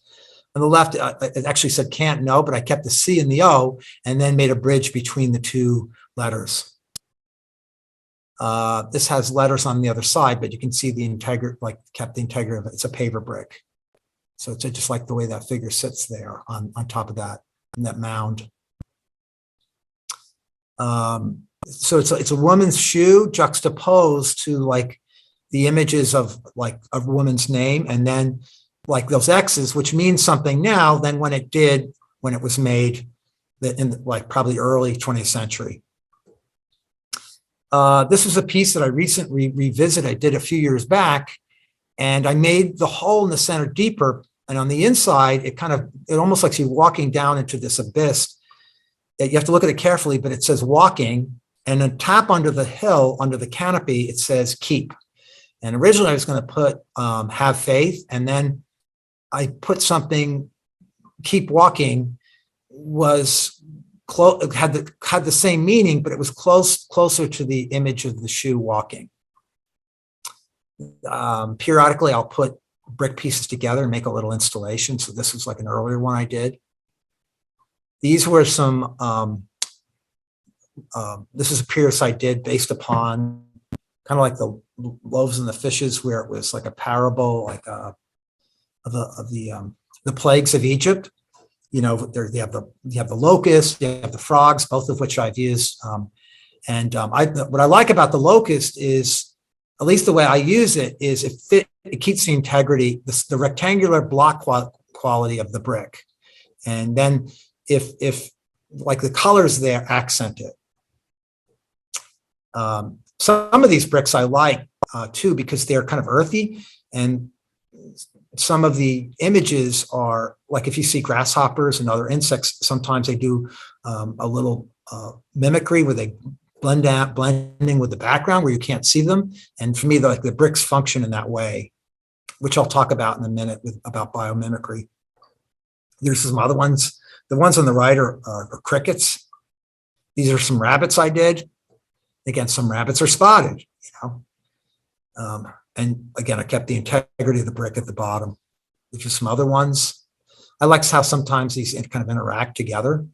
on the left, it actually said can't know, but I kept the C and the O and then made a bridge between the two letters. This has letters on the other side, but you can see the integrity, like kept the integrity of it. It's a paver brick. So it's just like the way that figure sits there on top of that, in that mound. So it's a woman's shoe juxtaposed to like the images of like a woman's name, and then like those X's, which means something now than when it was made in like probably early 20th century. This was a piece that I recently revisited. I did a few years back, and I made the hole in the center deeper. And on the inside, it almost like you're walking down into this abyss. You have to look at it carefully, but it says walking, and then tap under the hill, under the canopy, it says keep. And originally I was going to put have faith, and then I put something, keep walking was had the same meaning, but it was closer to the image of the shoe walking. Periodically, I'll put brick pieces together and make a little installation. So this was like an earlier one I did. These were some, this is a piece I did based upon kind of like the loaves and the fishes, where it was like a parable, like of the plagues of Egypt. You know, you have the locusts, you have the frogs, both of which I've used. What I like about the locust is, at least the way I use it, is it keeps the integrity, the rectangular block quality of the brick. And then if like the colors there accent it. Some of these bricks I like too, because they're kind of earthy, and some of the images are like, if you see grasshoppers and other insects, sometimes they do a little mimicry where they blending with the background where you can't see them. And for me, the bricks function in that way, which I'll talk about in a minute about biomimicry. There's some other ones. The ones on the right are crickets. These are some rabbits I did. Again, some rabbits are spotted, you know. And again, I kept the integrity of the brick at the bottom. There's just some other ones. I like how sometimes these kind of interact together.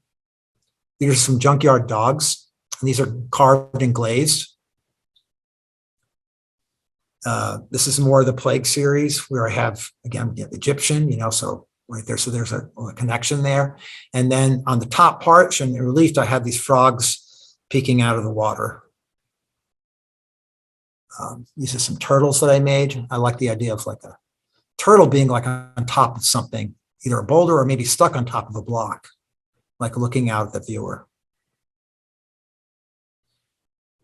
These are some Junkyard Dogs, and these are carved and glazed. This is more of the plague series, where I have, again, Egyptian, you know, so right there. So there's a connection there. And then on the top part, showing the relief, I have these frogs peeking out of the water. These are some turtles that I made. I like the idea of like a turtle being like on top of something, either a boulder or maybe stuck on top of a block, like looking out at the viewer.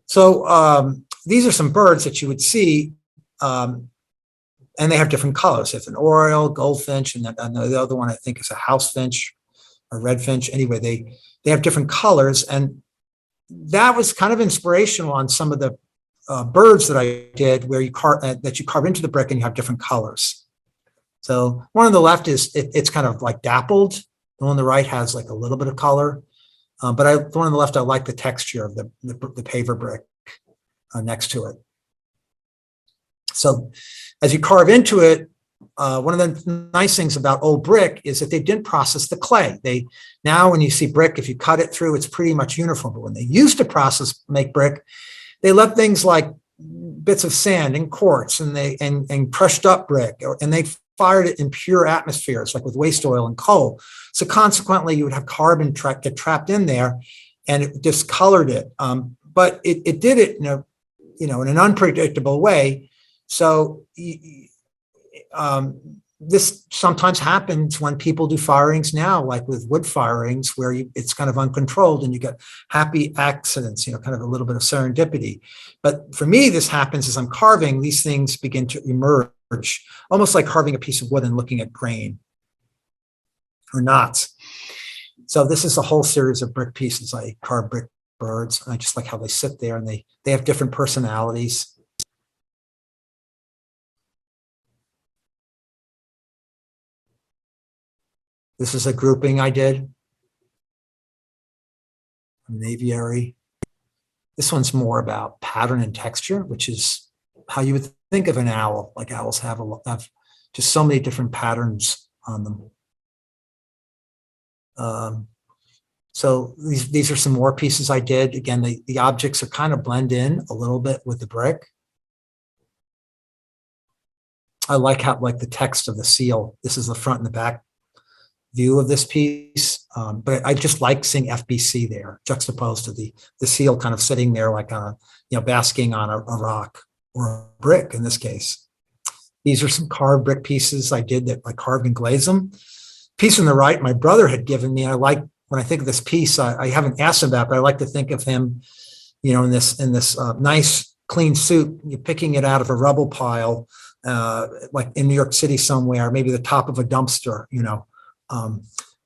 So these are some birds that you would see, and they have different colors. There's an oriole, goldfinch, and the other one I think is a house finch or red finch. Anyway, they have different colors, and that was kind of inspirational on some of the birds that I did, where you carve into the brick and you have different colors. So one on the left it's kind of like dappled. The one on the right has like a little bit of color. But the one on the left, I like the texture of the paver brick next to it. So as you carve into it, one of the nice things about old brick is that they didn't process the clay. Now when you see brick, if you cut it through, it's pretty much uniform. But when they used to make brick, they left things like bits of sand and quartz and crushed up brick, and they fired it in pure atmospheres, like with waste oil and coal. So consequently, you would have carbon get trapped in there, and it discolored it. But it did it in an unpredictable way. So this sometimes happens when people do firings now, like with wood firings, where it's kind of uncontrolled and you get happy accidents, kind of a little bit of serendipity. But for me, this happens as I'm carving, these things begin to emerge, almost like carving a piece of wood and looking at grain or knots. So this is a whole series of brick pieces. I carve brick birds, and I just like how they sit there, and they have different personalities. This is a grouping I did, an aviary. This one's more about pattern and texture, which is how you would think of an owl. Like owls have just so many different patterns on them. So these are some more pieces I did. Again, the objects are kind of blend in a little bit with the brick. I like the text of the seal. This is the front and the back view of this piece, but I just like seeing FBC there juxtaposed to the seal kind of sitting there like basking on a rock or a brick in this case. These are some carved brick pieces I did that I carved and glazed them. Piece on the right, my brother had given me. I like when I think of this piece, I haven't asked him about, but I like to think of him, in this nice clean suit, you're picking it out of a rubble pile, like in New York City somewhere, maybe the top of a dumpster,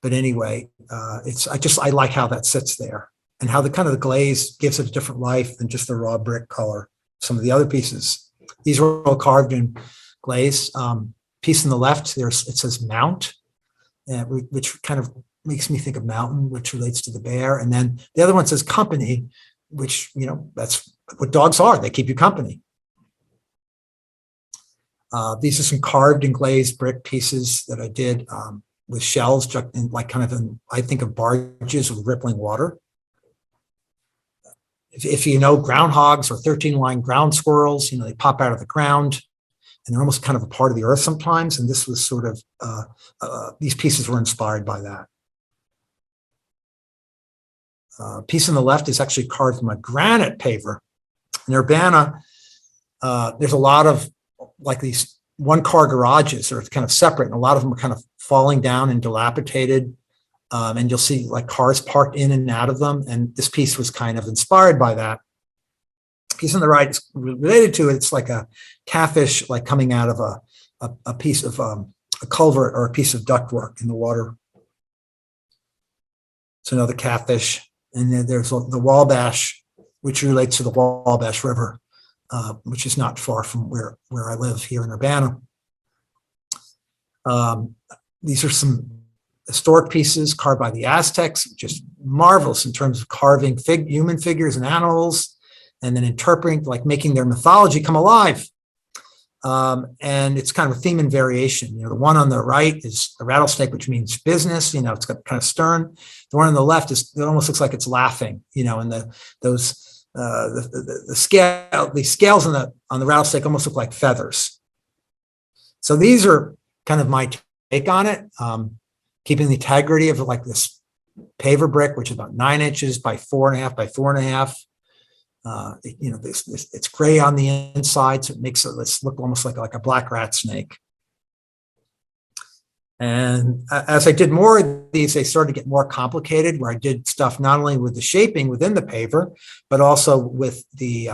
but anyway, I like how that sits there and how the kind of the glaze gives it a different life than just the raw brick color. Some of the other pieces, these were all carved in glaze. Piece on the left, it says mount, which kind of makes me think of mountain, which relates to the bear. And then the other one says company, which, that's what dogs are. They keep you company. These are some carved and glazed brick pieces that I did with shells, I think of barges with rippling water. If you know groundhogs or 13-line ground squirrels, they pop out of the ground and they're almost kind of a part of the earth sometimes. And this was sort of, these pieces were inspired by that. Piece on the left is actually carved from a granite paver. In Urbana, there's a lot of like these one-car garages are kind of separate, and a lot of them are kind of falling down and dilapidated. And you'll see like cars parked in and out of them. And this piece was kind of inspired by that. Piece on the right is related to it. It's like a catfish, like coming out of a piece of a culvert or a piece of ductwork in the water. It's another catfish. And then there's the Wabash, which relates to the Wabash River, which is not far from where I live here in Urbana. These are some historic pieces carved by the Aztecs, just marvelous in terms of carving human figures and animals, and then interpreting, like making their mythology come alive. And it's kind of a theme and variation. The one on the right is a rattlesnake, which means business. It's got kind of stern. The one on the left it almost looks like it's laughing. And the scales on the rattlesnake almost look like feathers. So these are kind of my take on it. Keeping the integrity of like this paver brick, which is about 9 inches by 4.5 by 4.5. It's gray on the inside, so it makes it look almost like a black rat snake. And as I did more of these, they started to get more complicated, where I did stuff not only with the shaping within the paver, but also with the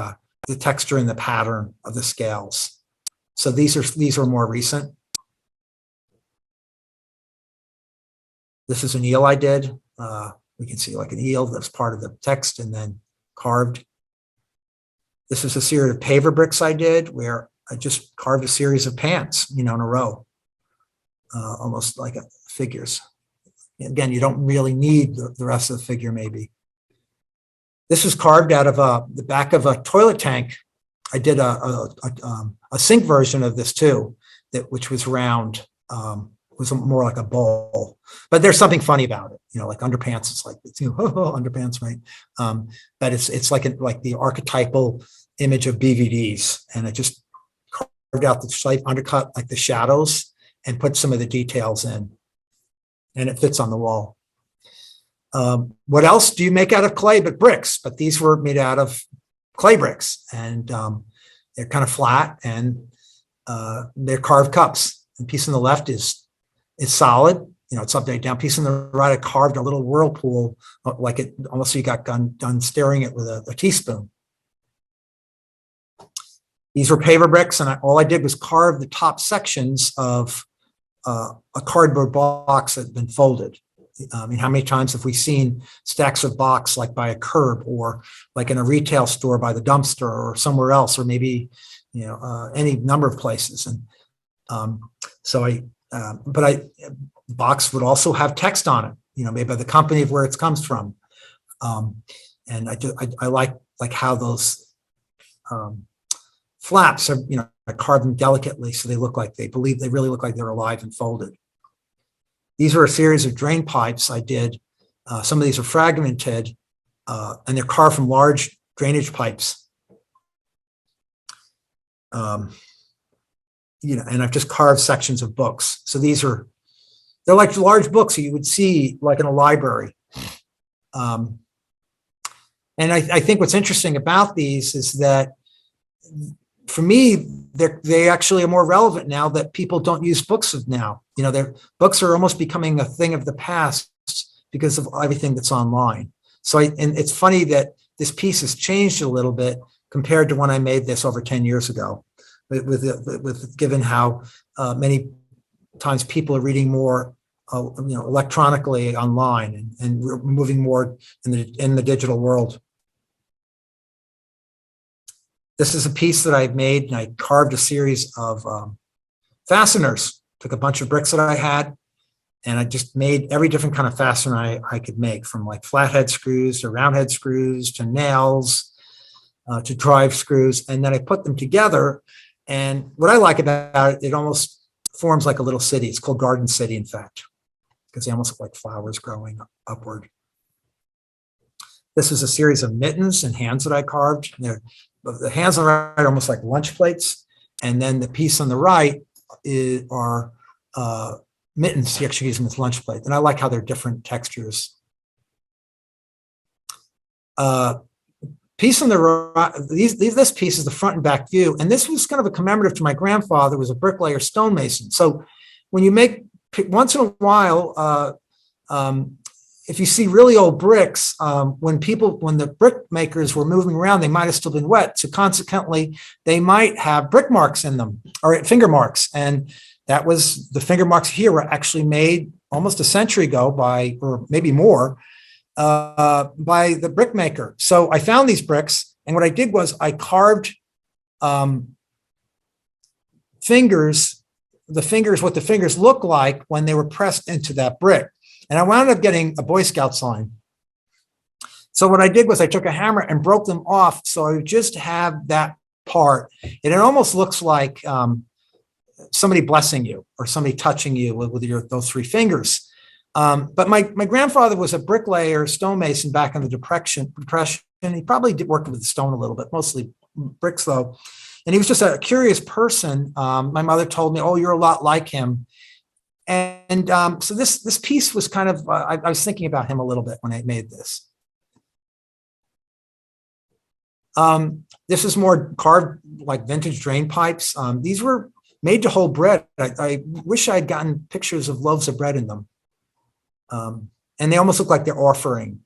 texture and the pattern of the scales. So these are more recent. This is an eel I did. We can see like an eel that's part of the text and then carved. This is a series of paver bricks I did, where I just carved a series of pants, in a row, almost like figures. Again, you don't really need the rest of the figure, maybe. This was carved out of the back of a toilet tank. I did a sink version of this too, which was round. Was more like a bowl, but there's something funny about it, like underpants. It's like underpants, right? But it's like the archetypal image of BVDs, and I just carved out the shape, undercut like the shadows, and put some of the details in, and it fits on the wall. What else do you make out of clay but bricks? But these were made out of clay bricks, and they're kind of flat, and they're carved cups. The piece on the left is solid, it's upside down. Piece on the right, I carved a little whirlpool, like it almost you got done stirring it with a teaspoon. These were paver bricks, and all I did was carve the top sections of a cardboard box that had been folded. I mean, how many times have we seen stacks of box like by a curb, or like in a retail store by the dumpster, or somewhere else, or maybe any number of places. And the box would also have text on it, made by the company of where it comes from. And I like how those flaps are, I carved them delicately so they really look like they're alive and folded. These are a series of drain pipes I did. Some of these are fragmented, and they're carved from large drainage pipes. And I've just carved sections of books. So they're like large books that you would see like in a library. And I think what's interesting about these is that, for me, they actually are more relevant now that people don't use books of now. Their books are almost becoming a thing of the past because of everything that's online. So and it's funny that this piece has changed a little bit compared to when I made this over 10 years ago. With given how many times people are reading more, electronically online, and we're moving more in the digital world. This is a piece that I've made, and I carved a series of fasteners. Took a bunch of bricks that I had, and I just made every different kind of fastener I could make, from like flathead screws to roundhead screws to nails to drive screws, and then I put them together. And what I like about it, it almost forms like a little city. It's called Garden City, in fact, because they almost look like flowers growing upward. This is a series of mittens and hands that I carved. The hands on the right are almost like lunch plates, and then the piece on the right are mittens. You actually use them as lunch plates, and I like how they're different textures. Piece on the right, this piece is the front and back view, and this was kind of a commemorative to my grandfather, who was a bricklayer stonemason. So when you make, once in a while, if you see really old bricks, when the brick makers were moving around, they might have still been wet. So consequently, they might have brick marks in them, or finger marks. And that was, the finger marks here were actually made almost a century ago or maybe more, by the brick maker. So I found these bricks, and what I did was I carved fingers, what the fingers look like when they were pressed into that brick. And I wound up getting a Boy Scout sign. So what I did was I took a hammer and broke them off, so I would just have that part. And it almost looks like somebody blessing you, or somebody touching you with those three fingers. But my grandfather was a bricklayer, stonemason back in the Depression. He probably worked with the stone a little bit, mostly bricks though. And he was just a curious person. My mother told me, "Oh, you're a lot like him." And so this piece was kind of, I was thinking about him a little bit when I made this. This is more carved like vintage drain pipes. These were made to hold bread. I wish I'd gotten pictures of loaves of bread in them. And they almost look like they're offering,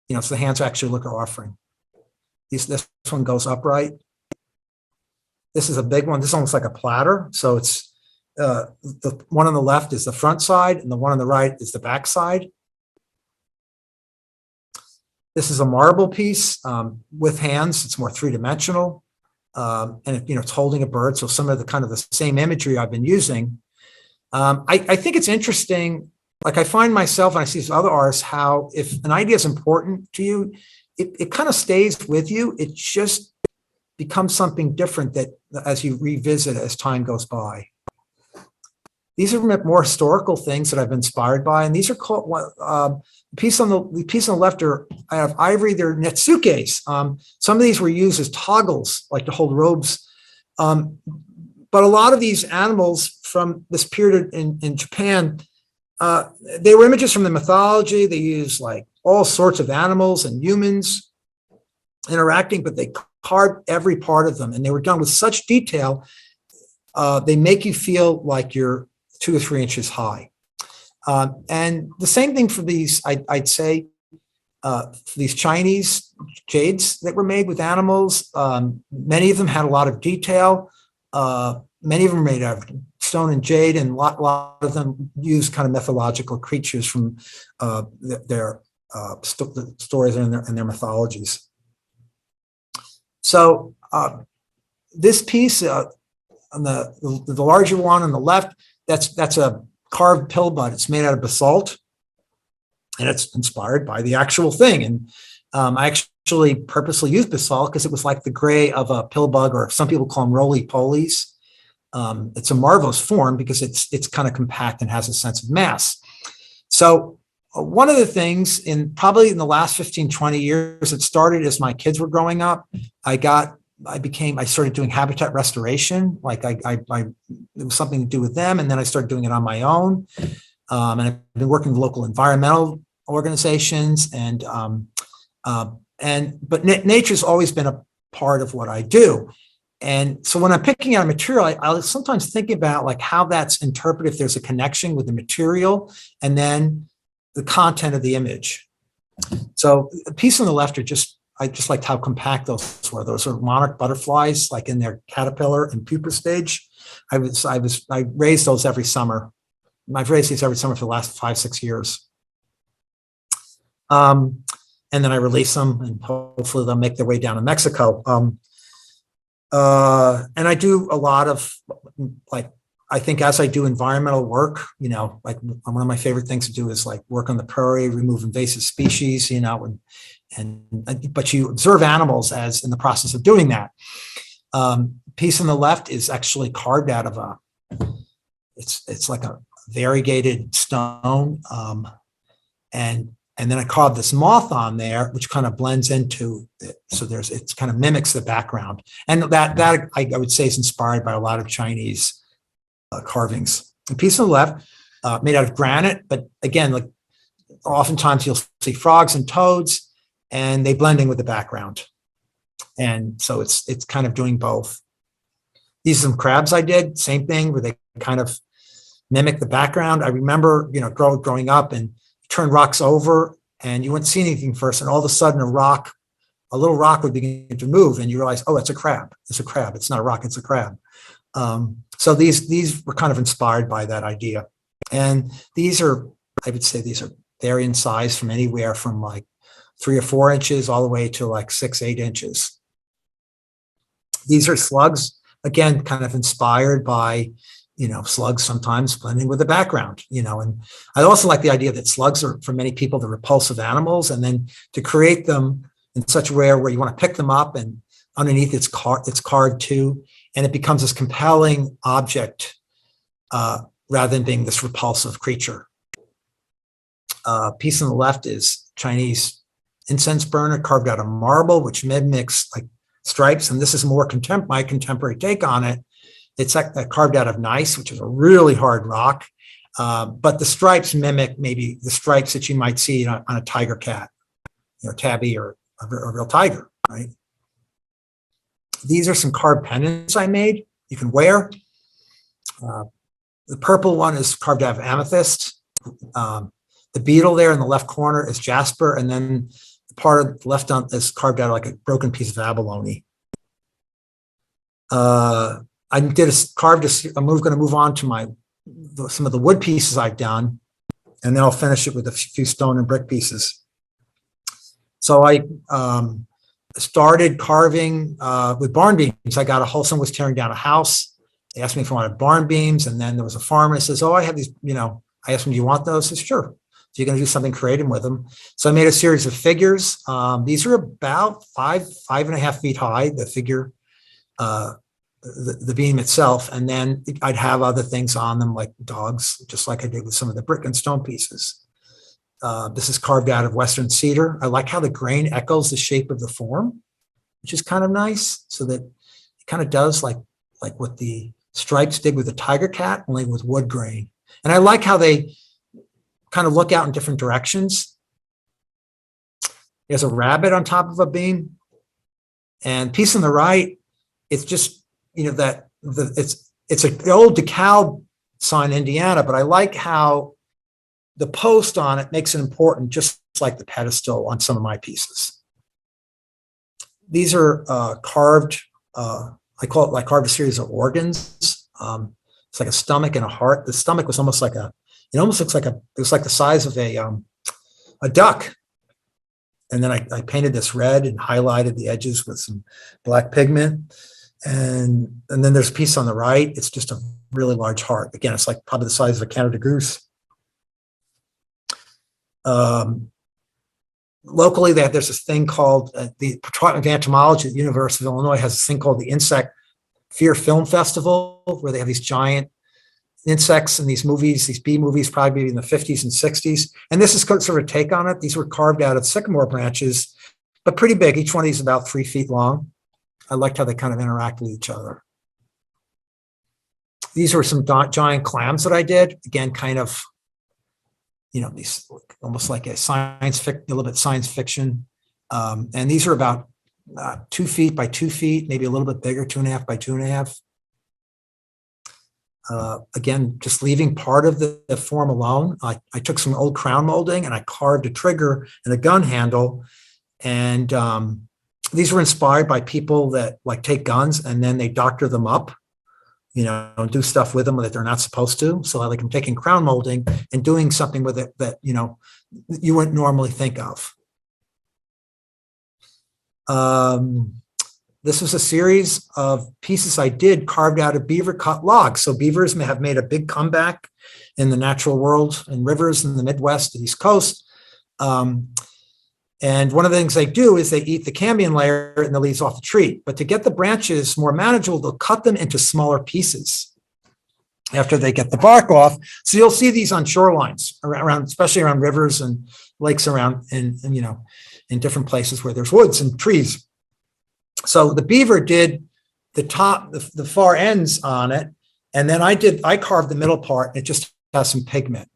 so the hands actually look like offering. This one goes upright. This is a big one. This is almost like a platter. So it's the one on the left is the front side and the one on the right is the back side. This is a marble piece with hands. It's more three-dimensional. And it's holding a bird. So some of the kind of the same imagery I've been using. I think it's interesting. Like I find myself, and I see these other artists, how if an idea is important to you, it kind of stays with you. It just becomes something different that as you revisit as time goes by. These are more historical things that I've been inspired by, and these are called the piece on the left are I have ivory. They're netsukes. Some of these were used as toggles, like to hold robes. But a lot of these animals from this period in Japan, they were images from the mythology. They use like all sorts of animals and humans interacting, but they carved every part of them, and they were done with such detail. They make you feel like you're 2 or 3 inches high. And the same thing for these, I'd say, for these Chinese jades that were made with animals. Many of them had a lot of detail. Many of them were made out of stone and jade, and a lot of them used kind of mythological creatures from their stories and their mythologies. So this piece, on the larger one on the left, that's a carved pill bud. It's made out of basalt, and it's inspired by the actual thing. And I actually purposely used basalt because it was like the gray of a pill bug, or some people call them roly-polies. It's a marvelous form because it's kind of compact and has a sense of mass. So one of the things probably in the last 15, 20 years, it started as my kids were growing up. I started doing habitat restoration. Like it was something to do with them. And then I started doing it on my own. And I've been working with local environmental organizations but nature's always been a part of what I do. And so when I'm picking out a material, I'll sometimes think about like how that's interpreted, if there's a connection with the material and then the content of the image. So the piece on the left I just liked how compact those were. Those are monarch butterflies, like in their caterpillar and pupa stage. I raised those every summer. I've raised these every summer for the last 5-6 years. And then I release them, and hopefully they'll make their way down to Mexico. And I do a lot of, like, I think as I do environmental work, like one of my favorite things to do is like work on the prairie, remove invasive species, but you observe animals as in the process of doing that. Piece on the left is actually carved out of it's like a variegated stone. And then I carved this moth on there, which kind of blends into it. So it kind of mimics the background. And that I would say is inspired by a lot of Chinese carvings. The piece on the left, made out of granite, but again, like oftentimes you'll see frogs and toads, and they blend in with the background. And so it's kind of doing both. These are some crabs I did, same thing, where they kind of mimic the background. I remember, growing up and turn rocks over and you wouldn't see anything first, and all of a sudden a little rock would begin to move, and you realize, oh, it's a crab. It's a crab. It's not a rock, it's a crab. So these were kind of inspired by that idea. And I would say these are vary in size from anywhere from like 3 or 4 inches all the way to like 6, 8 inches. These are slugs, again, kind of inspired by, slugs sometimes blending with the background, and I also like the idea that slugs are, for many people, the repulsive animals, and then to create them in such a way where you want to pick them up and underneath it's carved too, and it becomes this compelling object rather than being this repulsive creature. Piece on the left is Chinese incense burner carved out of marble, which mimics like stripes, and this is more my contemporary take on it. It's like carved out of gneiss, which is a really hard rock, but the stripes mimic maybe the stripes that you might see on a tiger cat, tabby or a real tiger, right? These are some carved pendants I made. You can wear. The purple one is carved out of amethyst. The beetle there in the left corner is jasper, and then the part of the left on is carved out of like a broken piece of abalone. I'm going to move on to some of the wood pieces I've done, and then I'll finish it with a few stone and brick pieces. So I started carving with barn beams. I got someone was tearing down a house. They asked me if I wanted barn beams, and then there was a farmer that says, "Oh, I have these." I asked him, "Do you want those?" I said, "Sure." So you're going to do something creative with them. So I made a series of figures. These are about 5.5 feet high. The figure. The beam itself, and then I'd have other things on them like dogs, just like I did with some of the brick and stone pieces. This is carved out of Western cedar. I like how the grain echoes the shape of the form, which is kind of nice, so that it kind of does like what the stripes did with the tiger cat, only with wood grain. And I like how they kind of look out in different directions. There's a rabbit on top of a beam, and piece on the right, it's just it's an old DeKalb sign in Indiana, but I like how the post on it makes it important, just like the pedestal on some of my pieces. These are carved. I carved a series of organs. It's like a stomach and a heart. The stomach was almost like it almost looks like it was like the size of a duck. And then I painted this red and highlighted the edges with some black pigment. And then there's a piece on the right. It's just a really large heart. Again, it's like probably the size of a Canada goose. Locally, there's this thing called the Department of Entomology at the University of Illinois has this thing called the Insect Fear Film Festival, where they have these giant insects in these movies, these bee movies, probably in the 50s and 60s. And this is sort of a take on it. These were carved out of sycamore branches, but pretty big. Each one of these is about 3 feet long. I liked how they kind of interact with each other. These were some giant clams that I did. Again, kind of, these almost like a little bit science fiction. And these are about 2 feet by 2 feet, maybe a little bit bigger, 2.5 by 2.5. Again, just leaving part of the form alone. I took some old crown molding and I carved a trigger and a gun handle. And these were inspired by people that like take guns and then they doctor them up, and do stuff with them that they're not supposed to. So I'm taking crown molding and doing something with it that, you wouldn't normally think of. This was a series of pieces I did carved out of beaver cut logs. So beavers have made a big comeback in the natural world and rivers in the Midwest and East Coast. And one of the things they do is they eat the cambium layer and the leaves off the tree. But to get the branches more manageable, they'll cut them into smaller pieces after they get the bark off. So you'll see these on shorelines around, especially around rivers and lakes around in different places where there's woods and trees. So the beaver did the top, the far ends on it. And then I carved the middle part. It just has some pigment.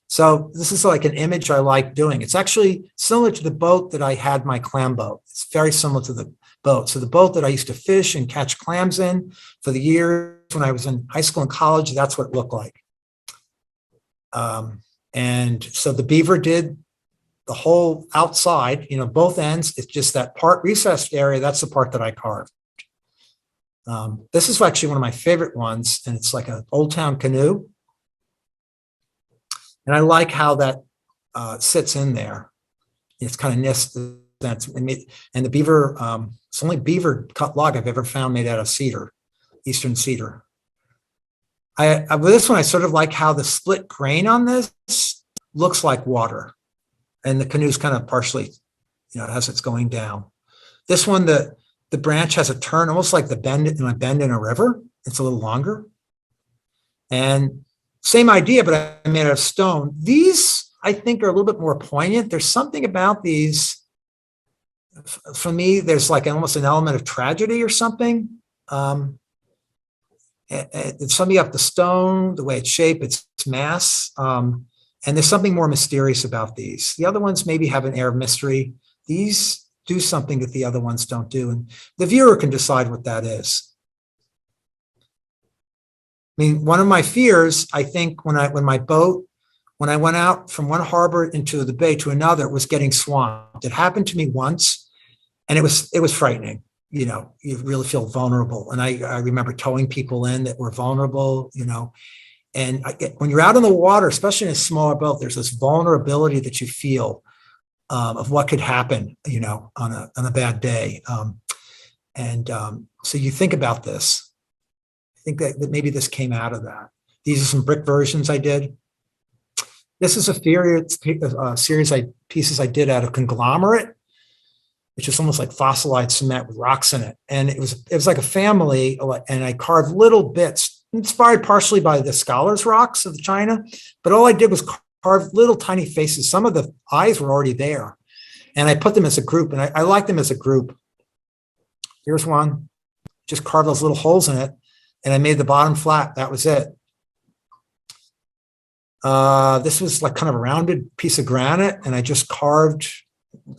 So this is like an image I like doing. It's actually similar to the boat that I had my clam boat. It's very similar to the boat. So the boat that I used to fish and catch clams in for the years when I was in high school and college, that's what it looked like. And so the beaver did the whole outside, both ends. It's just that part recessed area. That's the part that I carved. This is actually one of my favorite ones. And it's like an old town canoe. And I like how that sits in there. It's kind of nested. And the beaver, it's the only beaver cut log I've ever found made out of cedar, eastern cedar. With this one, I sort of like how the split grain on this looks like water. And the canoe's kind of partially, as it's going down. This one, the branch has a turn, almost like the bend in a river. It's a little longer. And same idea, but I made out of stone. These, I think, are a little bit more poignant. There's something about these. For me, there's like almost an element of tragedy or something. It's something up the stone, the way it's shaped, its mass. And there's something more mysterious about these. The other ones maybe have an air of mystery. These do something that the other ones don't do. And the viewer can decide what that is. mean, one of my fears, I think when I went out from one harbor into the bay to another, was getting swamped. It happened to me once, and it was frightening. You really feel vulnerable. And I remember towing people in that were vulnerable, and when you're out on the water, especially in a smaller boat, there's this vulnerability that you feel of what could happen, on a bad day. So you think about this. I think that maybe this came out of that. These are some brick versions I did. This is a series pieces I did out of conglomerate, which is almost like fossilized cement with rocks in it. And it was like a family, and I carved little bits, inspired partially by the scholars' rocks of China. But all I did was carve little tiny faces. Some of the eyes were already there. And I put them as a group, and I like them as a group. Here's one, just carved those little holes in it, and I made the bottom flat. That was it. This was like kind of a rounded piece of granite, and I just carved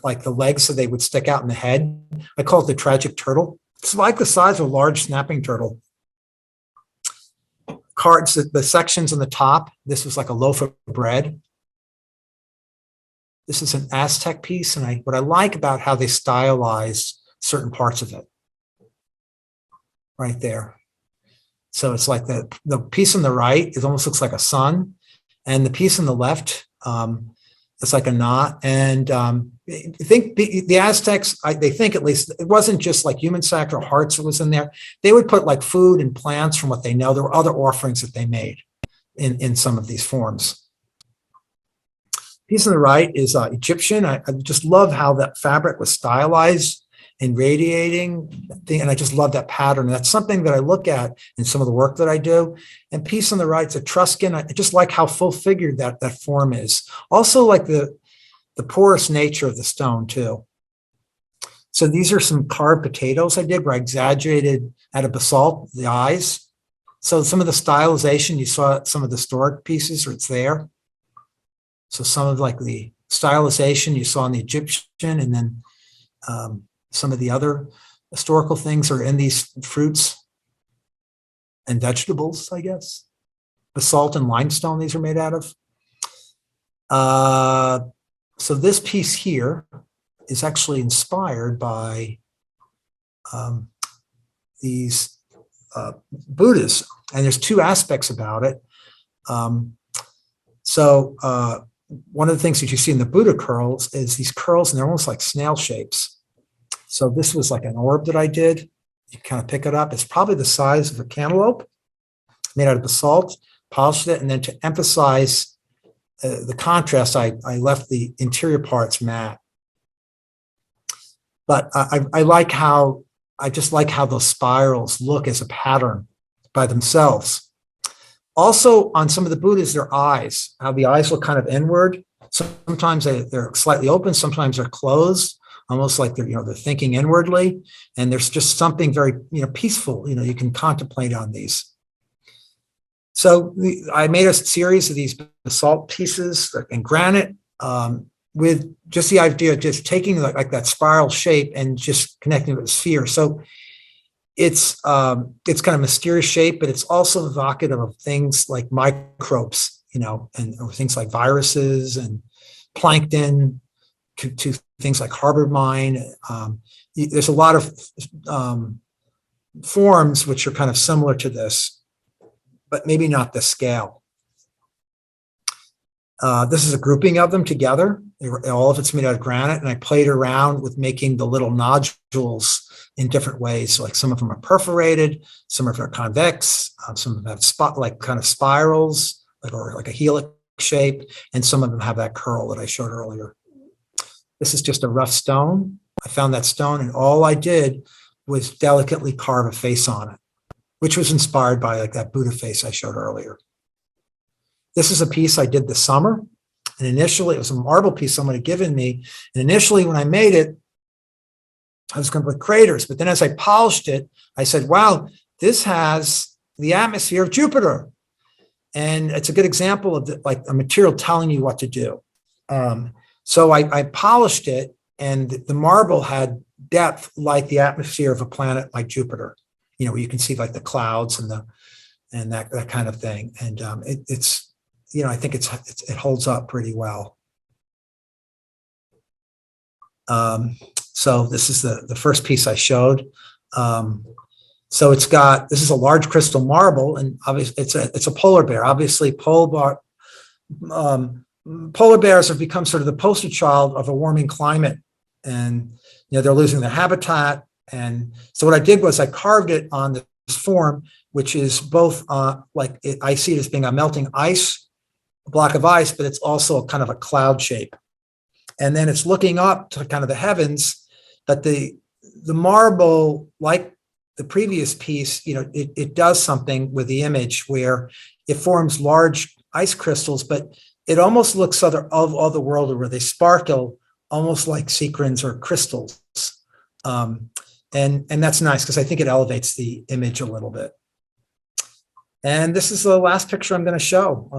like the legs so they would stick out in the head. I call it the tragic turtle. It's like the size of a large snapping turtle. Cards, the sections on the top, this was like a loaf of bread. This is an Aztec piece, and what I like about how they stylize certain parts of it. Right there. So it's like the piece on the right, it almost looks like a sun, and the piece on the left, it's like a knot. And I think the Aztecs, they think at least, it wasn't just like human sac or hearts that was in there. They would put like food and plants from what they know. There were other offerings that they made in some of these forms. Piece on the right is Egyptian. I just love how that fabric was stylized and radiating, and I just love that pattern. That's something that I look at in some of the work that I do. And piece on the right is Etruscan. I just like how full figured that form is. Also like the porous nature of the stone too. So these are some carved potatoes I did where I exaggerated out of basalt the eyes. So some of the stylization, you saw some of the historic pieces, or it's there. So some of like the stylization you saw in the Egyptian, and then some of the other historical things are in these fruits and vegetables, I guess. Basalt and limestone, these are made out of. So this piece here is actually inspired by these Buddhas, and there's two aspects about it. One of the things that you see in the Buddha curls is these curls, and they're almost like snail shapes. So this was like an orb that I did. You kind of pick it up. It's probably the size of a cantaloupe, made out of basalt, polished it, and then to emphasize the contrast, I left the interior parts matte. But I just like how those spirals look as a pattern by themselves. Also, on some of the Buddhas, their eyes, how the eyes look kind of inward. Sometimes they're slightly open, sometimes they're closed, almost like they're thinking inwardly. And there's just something very peaceful you can contemplate on these. So I made a series of these basalt pieces in granite with just the idea of just taking like that spiral shape and just connecting it with a sphere. So it's kind of mysterious shape, but it's also evocative of things like microbes, and things like viruses and plankton to things like harbor mine. There's a lot of forms which are kind of similar to this, but maybe not the scale. This is a grouping of them together. All of it's made out of granite, and I played around with making the little nodules in different ways. So like some of them are perforated, some of them are convex, some of them have kind of spirals, or like a helix shape, and some of them have that curl that I showed earlier. This is just a rough stone. I found that stone, and all I did was delicately carve a face on it, which was inspired by like that Buddha face I showed earlier. This is a piece I did this summer, and initially it was a marble piece someone had given me, and initially when I made it, I was going to put craters, but then as I polished it, I said, wow, this has the atmosphere of Jupiter. And it's a good example of like a material telling you what to do. So I polished it, and the marble had depth like the atmosphere of a planet like Jupiter, where you can see like the clouds and and that kind of thing. And it's, I think it holds up pretty well. So this is the first piece I showed. So this is a large crystal marble, and obviously it's a polar bear. Obviously, polar bears have become sort of the poster child of a warming climate, and they're losing their habitat. And so what I did was I carved it on this form, which is both I see it as being a melting ice, a block of ice, but it's also kind of a cloud shape. And then it's looking up to kind of the heavens, but the marble, like the previous piece, it does something with the image where it forms large ice crystals, but it almost looks otherworldly, where they sparkle almost like sequins or crystals. And that's nice because I think it elevates the image a little bit. And this is the last picture I'm going to show.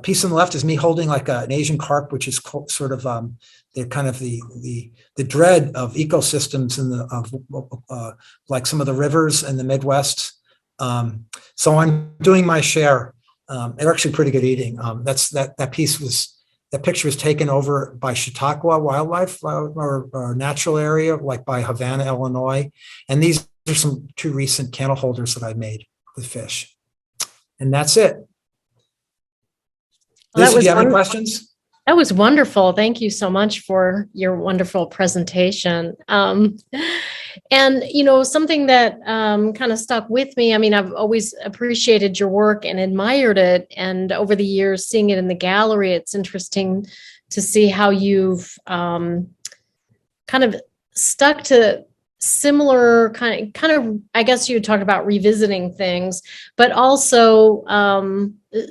Piece on the left is me holding like an Asian carp, which is sort of they're kind of the dread of ecosystems in like some of the rivers in the Midwest. So I'm doing my share. They're actually pretty good eating. That picture was taken over by Chautauqua Wildlife or natural area, like by Havana, Illinois. And these are two recent candle holders that I made with fish. And that's it. Well, do you have any questions? That was wonderful. Thank you so much for your wonderful presentation. And, something that kind of stuck with me, I mean, I've always appreciated your work and admired it. And over the years, seeing it in the gallery, it's interesting to see how you've kind of stuck to similar kind of, I guess you talk about revisiting things, but also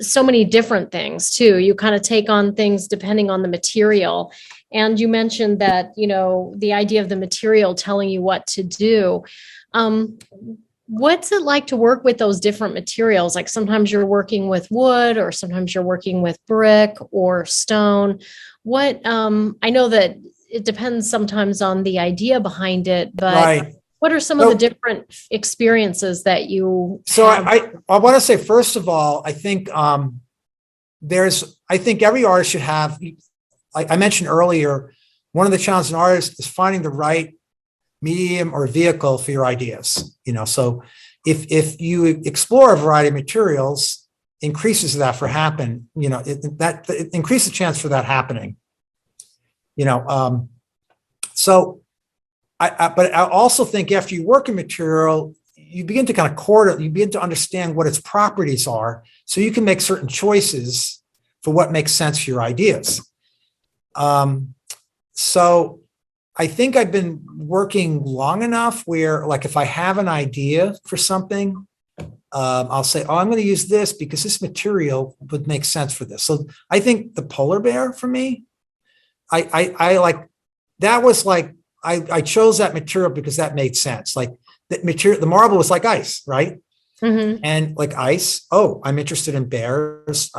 so many different things too. You kind of take on things depending on the material. And you mentioned that, the idea of the material telling you what to do. What's it like to work with those different materials? Like sometimes you're working with wood, or sometimes you're working with brick or stone. I know that it depends sometimes on the idea behind it, but right. What are some of the different experiences that you have? I want to say, first of all, I think I think every artist should have, I mentioned earlier, one of the challenges in artists is finding the right medium or vehicle for your ideas. So if you explore a variety of materials, increases that for happen, it increases the chance for that happening. So but I also think after you work in material, you begin to kind of court it, you begin to understand what its properties are, so you can make certain choices for what makes sense for your ideas. So I think I've been working long enough where, like, if I have an idea for something, I'll say, I'm going to use this because this material would make sense for this. So I think the polar bear for me, I like, that was like, I chose that material because that made sense. Like the material, the marble was like ice, right? Mm-hmm. And like ice, I'm interested in bears.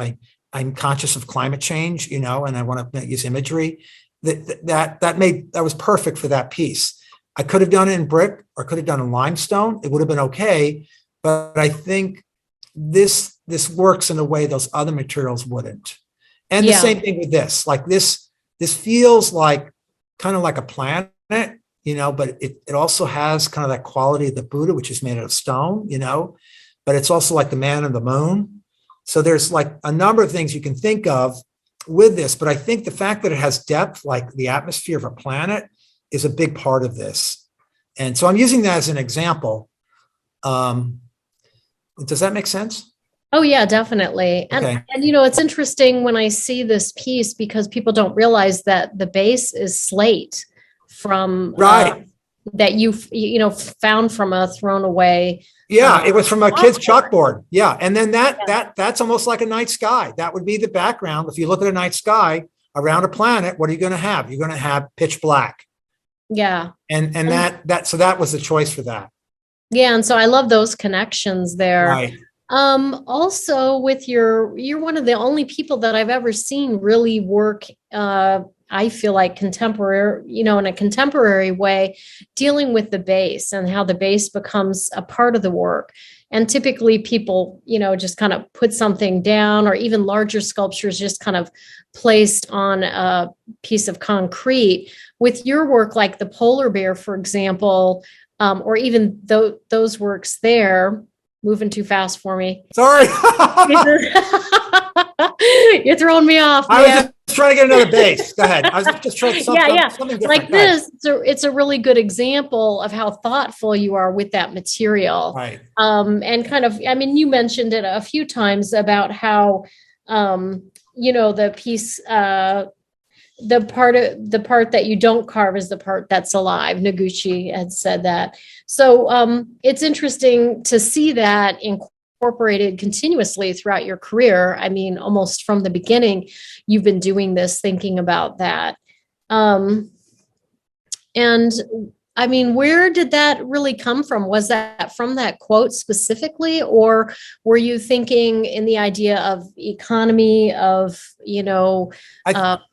I'm conscious of climate change, and I want to use imagery. That was perfect for that piece. I could have done it in brick, or could have done it in limestone. It would have been okay, but I think this works in a way those other materials wouldn't. And the same thing with this. Like this feels like kind of like a planet, but it also has kind of that quality of the Buddha, which is made out of stone, but it's also like the man and the moon. So there's like a number of things you can think of with this, but I think the fact that it has depth, like the atmosphere of a planet, is a big part of this. And so I'm using that as an example. Does that make sense? Oh yeah, definitely. Okay. And it's interesting when I see this piece, because people don't realize that the base is slate from that you found from a thrown away. Yeah, it was from a kid's chalkboard. Yeah, and then that's almost like a night sky. That would be the background. If you look at a night sky around a planet, what are you going to have? You're going to have pitch black. Yeah, and so that was the choice for that. Yeah, and so I love those connections there. Right. Also, with you're one of the only people that I've ever seen really work. I feel like contemporary, in a contemporary way, dealing with the base and how the base becomes a part of the work. And typically people, just kind of put something down, or even larger sculptures just kind of placed on a piece of concrete. With your work, like the polar bear, for example, or even those works there, moving too fast for me. Sorry. You're throwing me off. I was just trying to get another base. Go ahead. I was just trying something different. Like this, it's a really good example of how thoughtful you are with that material. Right. And kind of, you mentioned it a few times about how, the piece, the part that you don't carve is the part that's alive. Noguchi had said that. So it's interesting to see that incorporated continuously throughout your career. Almost from the beginning, you've been doing this, thinking about that. Where did that really come from? Was that from that quote specifically, or were you thinking in the idea of economy of,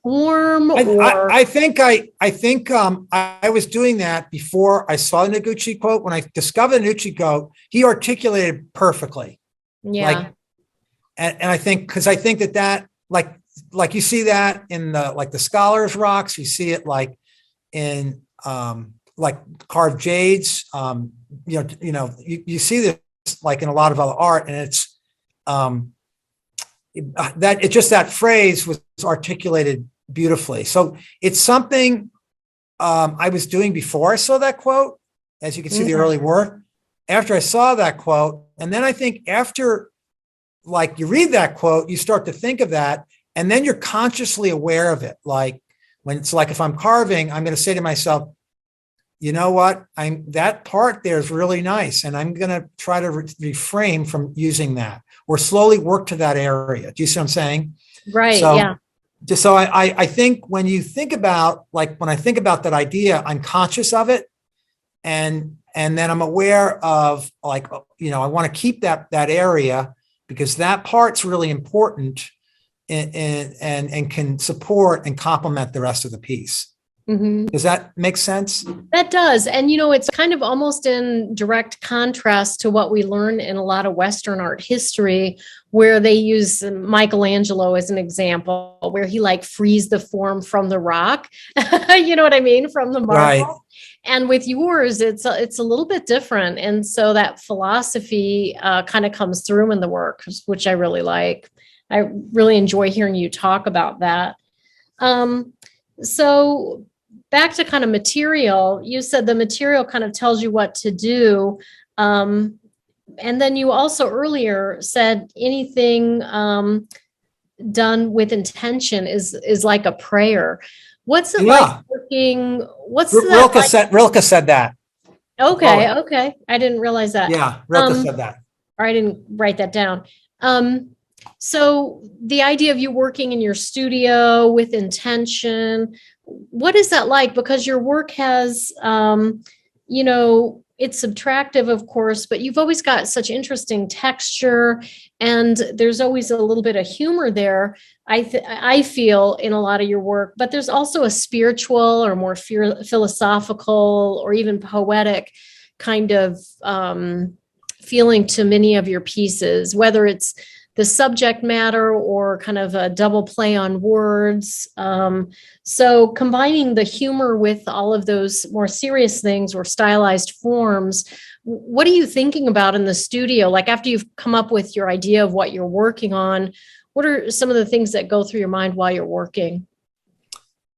form? I think I was doing that before I saw the Noguchi quote. When I discovered the Noguchi quote, he articulated perfectly. Yeah. And I think that like you see that in the scholars rocks, you see it like in like carved jades, you see this like in a lot of other art, and it's that phrase was articulated beautifully. So it's something I was doing before I saw that quote, as you can see the early work. After I saw that quote, and then I think after like you read that quote, you start to think of that, and then you're consciously aware of it. Like when it's like if I'm carving, I'm going to say to myself, you know what? That part there is really nice, and I'm going to try to refrain from using that, or slowly work to that area. Do you see what I'm saying? Right. So, yeah. So I think when you think about, like when I think about that idea, I'm conscious of it, and then I'm aware of like, I want to keep that area, because that part's really important and can support and complement the rest of the piece. Mm-hmm. Does that make sense? That does. And, it's kind of almost in direct contrast to what we learn in a lot of Western art history, where they use Michelangelo as an example, where he like frees the form from the rock, you know what I mean? From the marble. Right. And with yours, it's a little bit different. And so that philosophy kind of comes through in the work, which I really like. I really enjoy hearing you talk about that. So back to kind of material, you said the material kind of tells you what to do. And then you also earlier said anything done with intention is like a prayer. What's it like working? Rilke said that. Okay. I didn't realize that. Yeah, Rilke said that. Or I didn't write that down. So the idea of you working in your studio with intention, what is that like? Because your work has, it's subtractive, of course, but you've always got such interesting texture, and there's always a little bit of humor there, I feel, in a lot of your work, but there's also a spiritual or more philosophical or even poetic kind of feeling to many of your pieces, whether it's the subject matter or kind of a double play on words. So combining the humor with all of those more serious things or stylized forms, what are you thinking about in the studio? Like after you've come up with your idea of what you're working on, what are some of the things that go through your mind while you're working?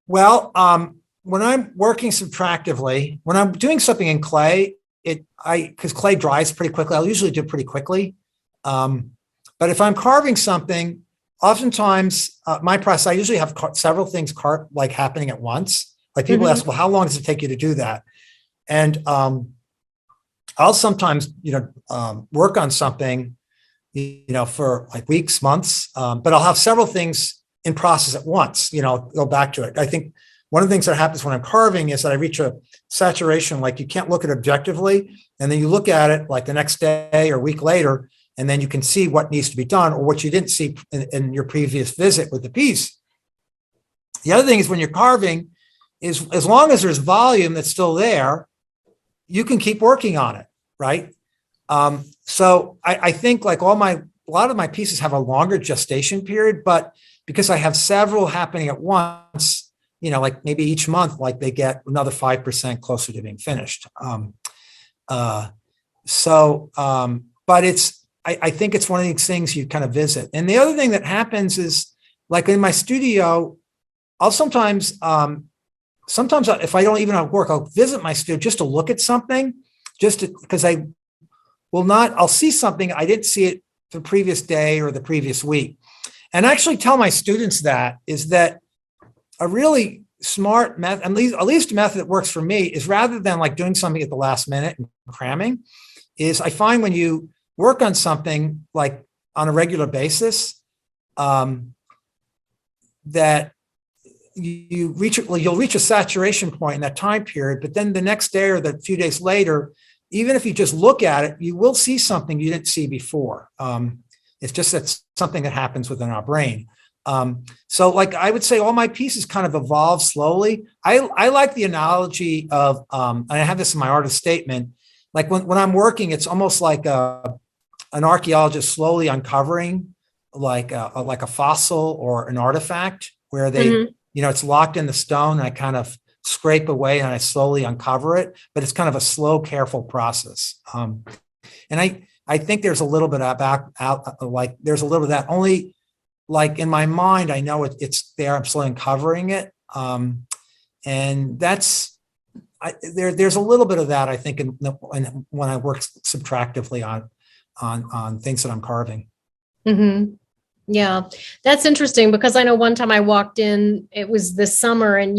Well, when I'm working subtractively, when I'm doing something in clay, because clay dries pretty quickly, I'll usually do it pretty quickly. But if I'm carving something, oftentimes my process, I usually have several things like happening at once. Like people ask, well, how long does it take you to do that? And I'll sometimes, work on something, for like weeks, months, but I'll have several things in process at once, go back to it. I think one of the things that happens when I'm carving is that I reach a saturation, like you can't look at it objectively. And then you look at it like the next day or week later, and then you can see what needs to be done or what you didn't see in your previous visit with the piece. The other thing is when you're carving is as long as there's volume that's still there, you can keep working on it, right? So I think like a lot of my pieces have a longer gestation period, but because I have several happening at once, like maybe each month, like they get another 5% closer to being finished. But I think it's one of these things you kind of visit. And the other thing that happens is like in my studio, I'll sometimes if I don't even have work, I'll visit my studio just to look at something, because I'll see something. I didn't see it the previous day or the previous week. And I actually tell my students that a really smart method, at least a method that works for me, is rather than like doing something at the last minute and cramming, is I find when you work on something like on a regular basis, that you'll reach a saturation point in that time period, but then the next day or the few days later, even if you just look at it, you will see something you didn't see before. It's just that's something that happens within our brain. So like I would say all my pieces kind of evolve slowly. I like the analogy of, and I have this in my artist statement, like when I'm working, it's almost like an archaeologist slowly uncovering like a fossil or an artifact where they, it's locked in the stone. And I kind of scrape away and I slowly uncover it, but it's kind of a slow, careful process. And I think there's a little bit there's a little bit of that, only like in my mind, I know it's there. I'm slowly uncovering it. And there's a little bit of that, I think, when I work subtractively on things that I'm carving. Mm-hmm. Yeah, that's interesting because I know one time I walked in, it was this summer and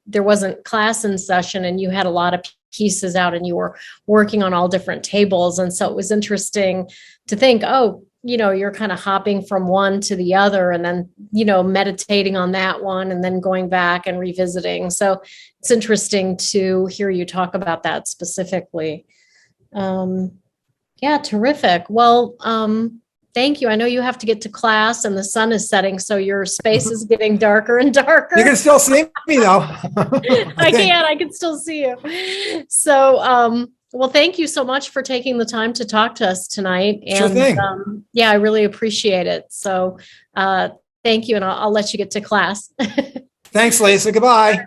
there wasn't class in session and you had a lot of pieces out and you were working on all different tables. And so it was interesting to think, you're kind of hopping from one to the other and then, meditating on that one and then going back and revisiting. So it's interesting to hear you talk about that specifically. Yeah, terrific. Well, thank you. I know you have to get to class and the sun is setting, so your space is getting darker and darker. You can still see me though. I can still see you. So, well, thank you so much for taking the time to talk to us tonight. And sure thing. I really appreciate it. So thank you. And I'll let you get to class. Thanks, Lisa. Goodbye.